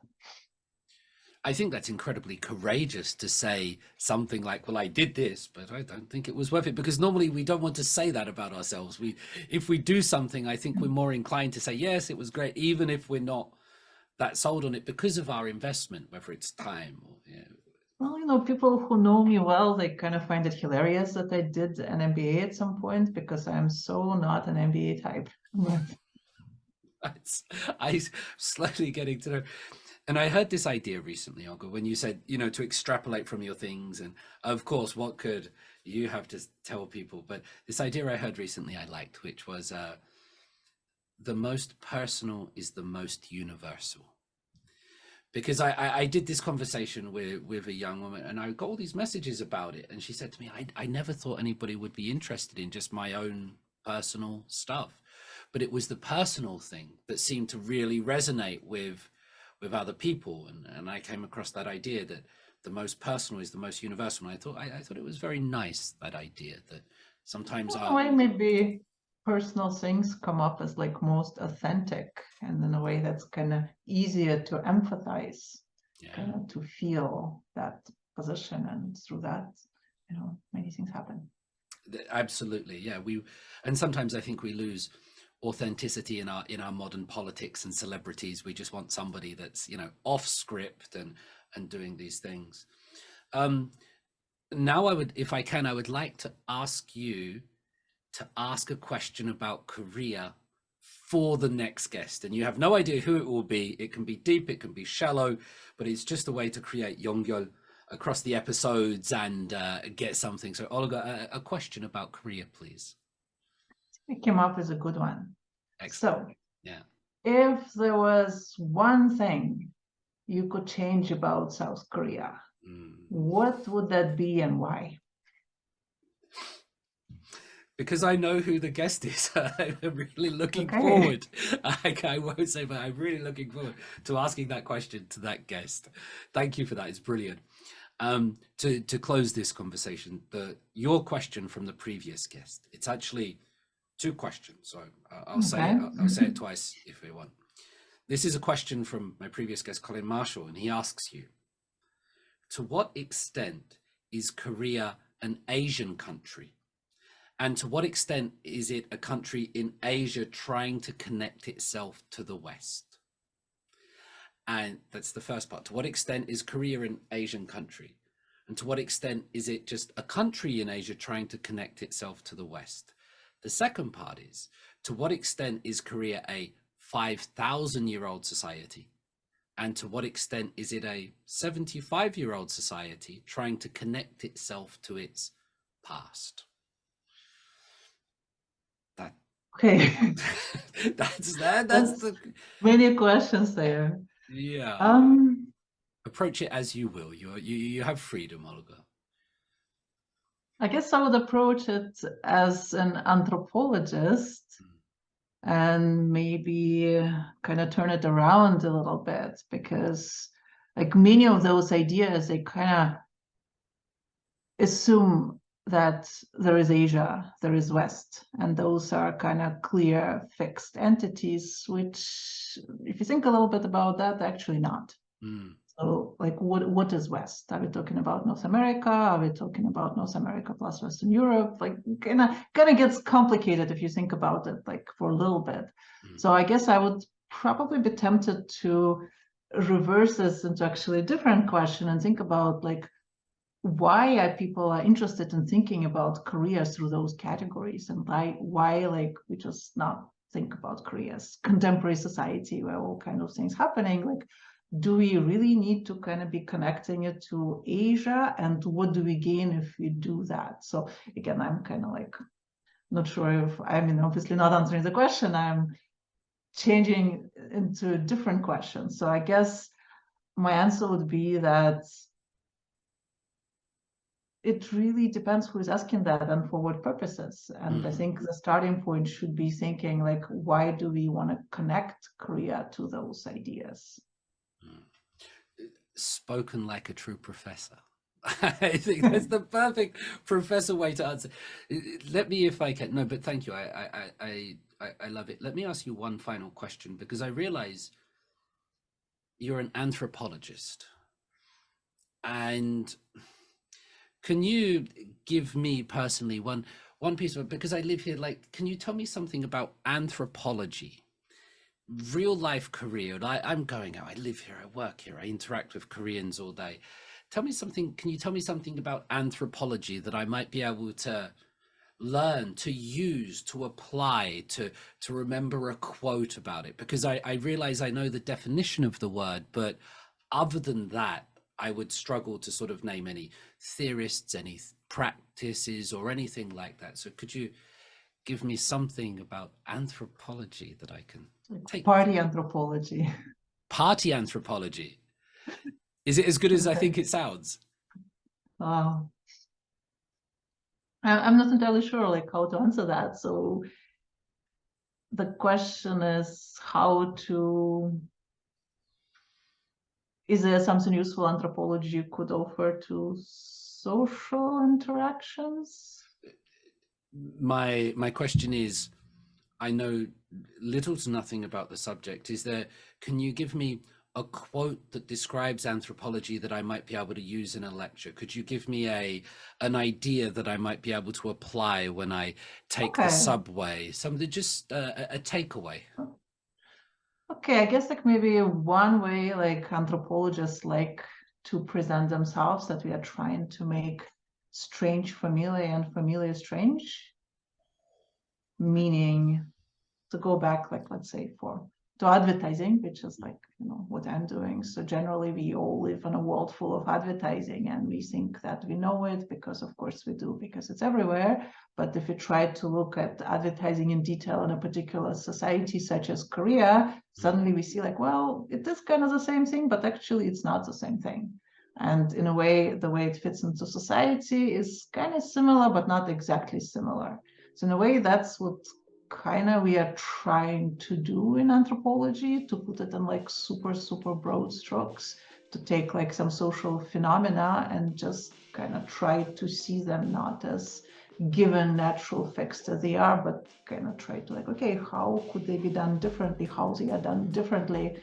I think that's incredibly courageous to say something like, well, I did this, but I don't think it was worth it, because normally we don't want to say that about ourselves. If we do something, I think we're more inclined to say, yes, it was great, even if we're not that sold on it, because of our investment, whether it's time or, Well, people who know me well, they kind of find it hilarious that I did an MBA at some point, because I'm so not an MBA type. I'm slowly getting to know. And I heard this idea recently, Olga, when you said, to extrapolate from your things. And of course, what could you have to tell people? But this idea I heard recently I liked, which was the most personal is the most universal. Because I did this conversation with a young woman, and I got all these messages about it. And she said to me, I never thought anybody would be interested in just my own personal stuff. But it was the personal thing that seemed to really resonate with other people, and I came across that idea that the most personal is the most universal. And I thought it was very nice, that idea that sometimes maybe personal things come up as like most authentic, and in a way that's kind of easier to empathize, kind of to feel that position, and through that, many things happen. Absolutely, yeah. And sometimes I think we lose authenticity in our modern politics and celebrities. We just want somebody that's off script and doing these things. Now I would like to ask you to ask a question about Korea for the next guest, and you have no idea who it will be. It can be deep, it can be shallow, but it's just a way to create Yongyol across the episodes and get something. So Olga, a question about Korea, please. I came up with a good one. Excellent. So, yeah, if there was one thing you could change about South Korea, what would that be and why? Because I know who the guest is. I'm really looking forward. I won't say, but I'm really looking forward to asking that question to that guest. Thank you for that. It's brilliant. To close this conversation, your question from the previous guest, it's actually two questions. So I'll say it twice if we want. This is a question from my previous guest, Colin Marshall, and he asks you, to what extent is Korea an Asian country? And to what extent is it a country in Asia trying to connect itself to the West? And that's the first part. To what extent is Korea an Asian country? And to what extent is it just a country in Asia trying to connect itself to the West? The second part is, to what extent is Korea a 5,000-year-old society? And to what extent is it a 75-year-old society trying to connect itself to its past? Okay. that's the many questions there. Yeah. Approach it as you will. You have freedom, Olga. I guess I would approach it as an anthropologist and maybe kind of turn it around a little bit, because like many of those ideas, they kind of assume that there is Asia, there is West, and those are kind of clear, fixed entities, which, if you think a little bit about that, actually not. So, like, what is West? Are we talking about North America? Are we talking about North America plus Western Europe? Like, kind of gets complicated if you think about it, like, for a little bit. So I guess I would probably be tempted to reverse this into actually a different question and think about, like, why people are interested in thinking about Korea through those categories, and why like we just not think about Korea as contemporary society where all kind of things happening. Like, do we really need to kind of be connecting it to Asia, and what do we gain if we do that? So again, I'm kind of like not sure if, I mean, obviously not answering the question, I'm changing into a different question. So I guess my answer would be that it really depends who is asking that and for what purposes. And I think the starting point should be thinking, like, why do we want to connect Korea to those ideas? Spoken like a true professor. I think that's the perfect professor way to answer. Let me, if I can, no, but thank you. I love it. Let me ask you one final question, because I realize you're an anthropologist, and can you give me personally one piece of it, because I live here, like, can you tell me something about anthropology, real life Korea? I'm going out, I live here, I work here, I interact with Koreans all day. Tell me something, can you tell me something about anthropology that I might be able to learn, to use, to apply, to remember a quote about it? Because I realize I know the definition of the word, but other than that, I would struggle to sort of name any theorists, any practices, or anything like that. So could you give me something about anthropology that I can take? Party anthropology. Party anthropology. Is it as good as I think it sounds? I'm not entirely sure, like, how to answer that. So the question is how to, is there something useful anthropology could offer to social interactions? My question is, I know little to nothing about the subject. Can you give me a quote that describes anthropology that I might be able to use in a lecture? Could you give me an idea that I might be able to apply when I take the subway? Something, just a takeaway. Okay, I guess like maybe one way like anthropologists like to present themselves, that we are trying to make strange familiar and familiar strange. Meaning, to go back, like, let's say, to to advertising, which is like, what I'm doing. So generally we all live in a world full of advertising, and we think that we know it because of course we do, because it's everywhere. But if you try to look at advertising in detail in a particular society such as Korea, suddenly we see like, well, it is kind of the same thing, but actually it's not the same thing. And in a way, the way it fits into society is kind of similar, but not exactly similar. So in a way, that's what kind of we are trying to do in anthropology, to put it in like super, super broad strokes, to take like some social phenomena and just kind of try to see them not as given natural facts as they are, but kind of try to like, okay, how could they be done differently? How they are done differently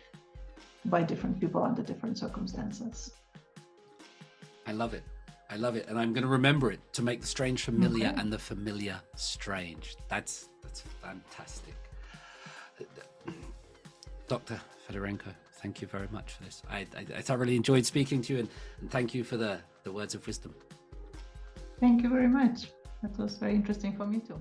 by different people under different circumstances. I love it. I love it. And I'm going to remember it, to make the strange familiar and the familiar strange. That's fantastic. Dr. Fedorenko, thank you very much for this. I thoroughly enjoyed speaking to you, and thank you for the words of wisdom. Thank you very much. That was very interesting for me too.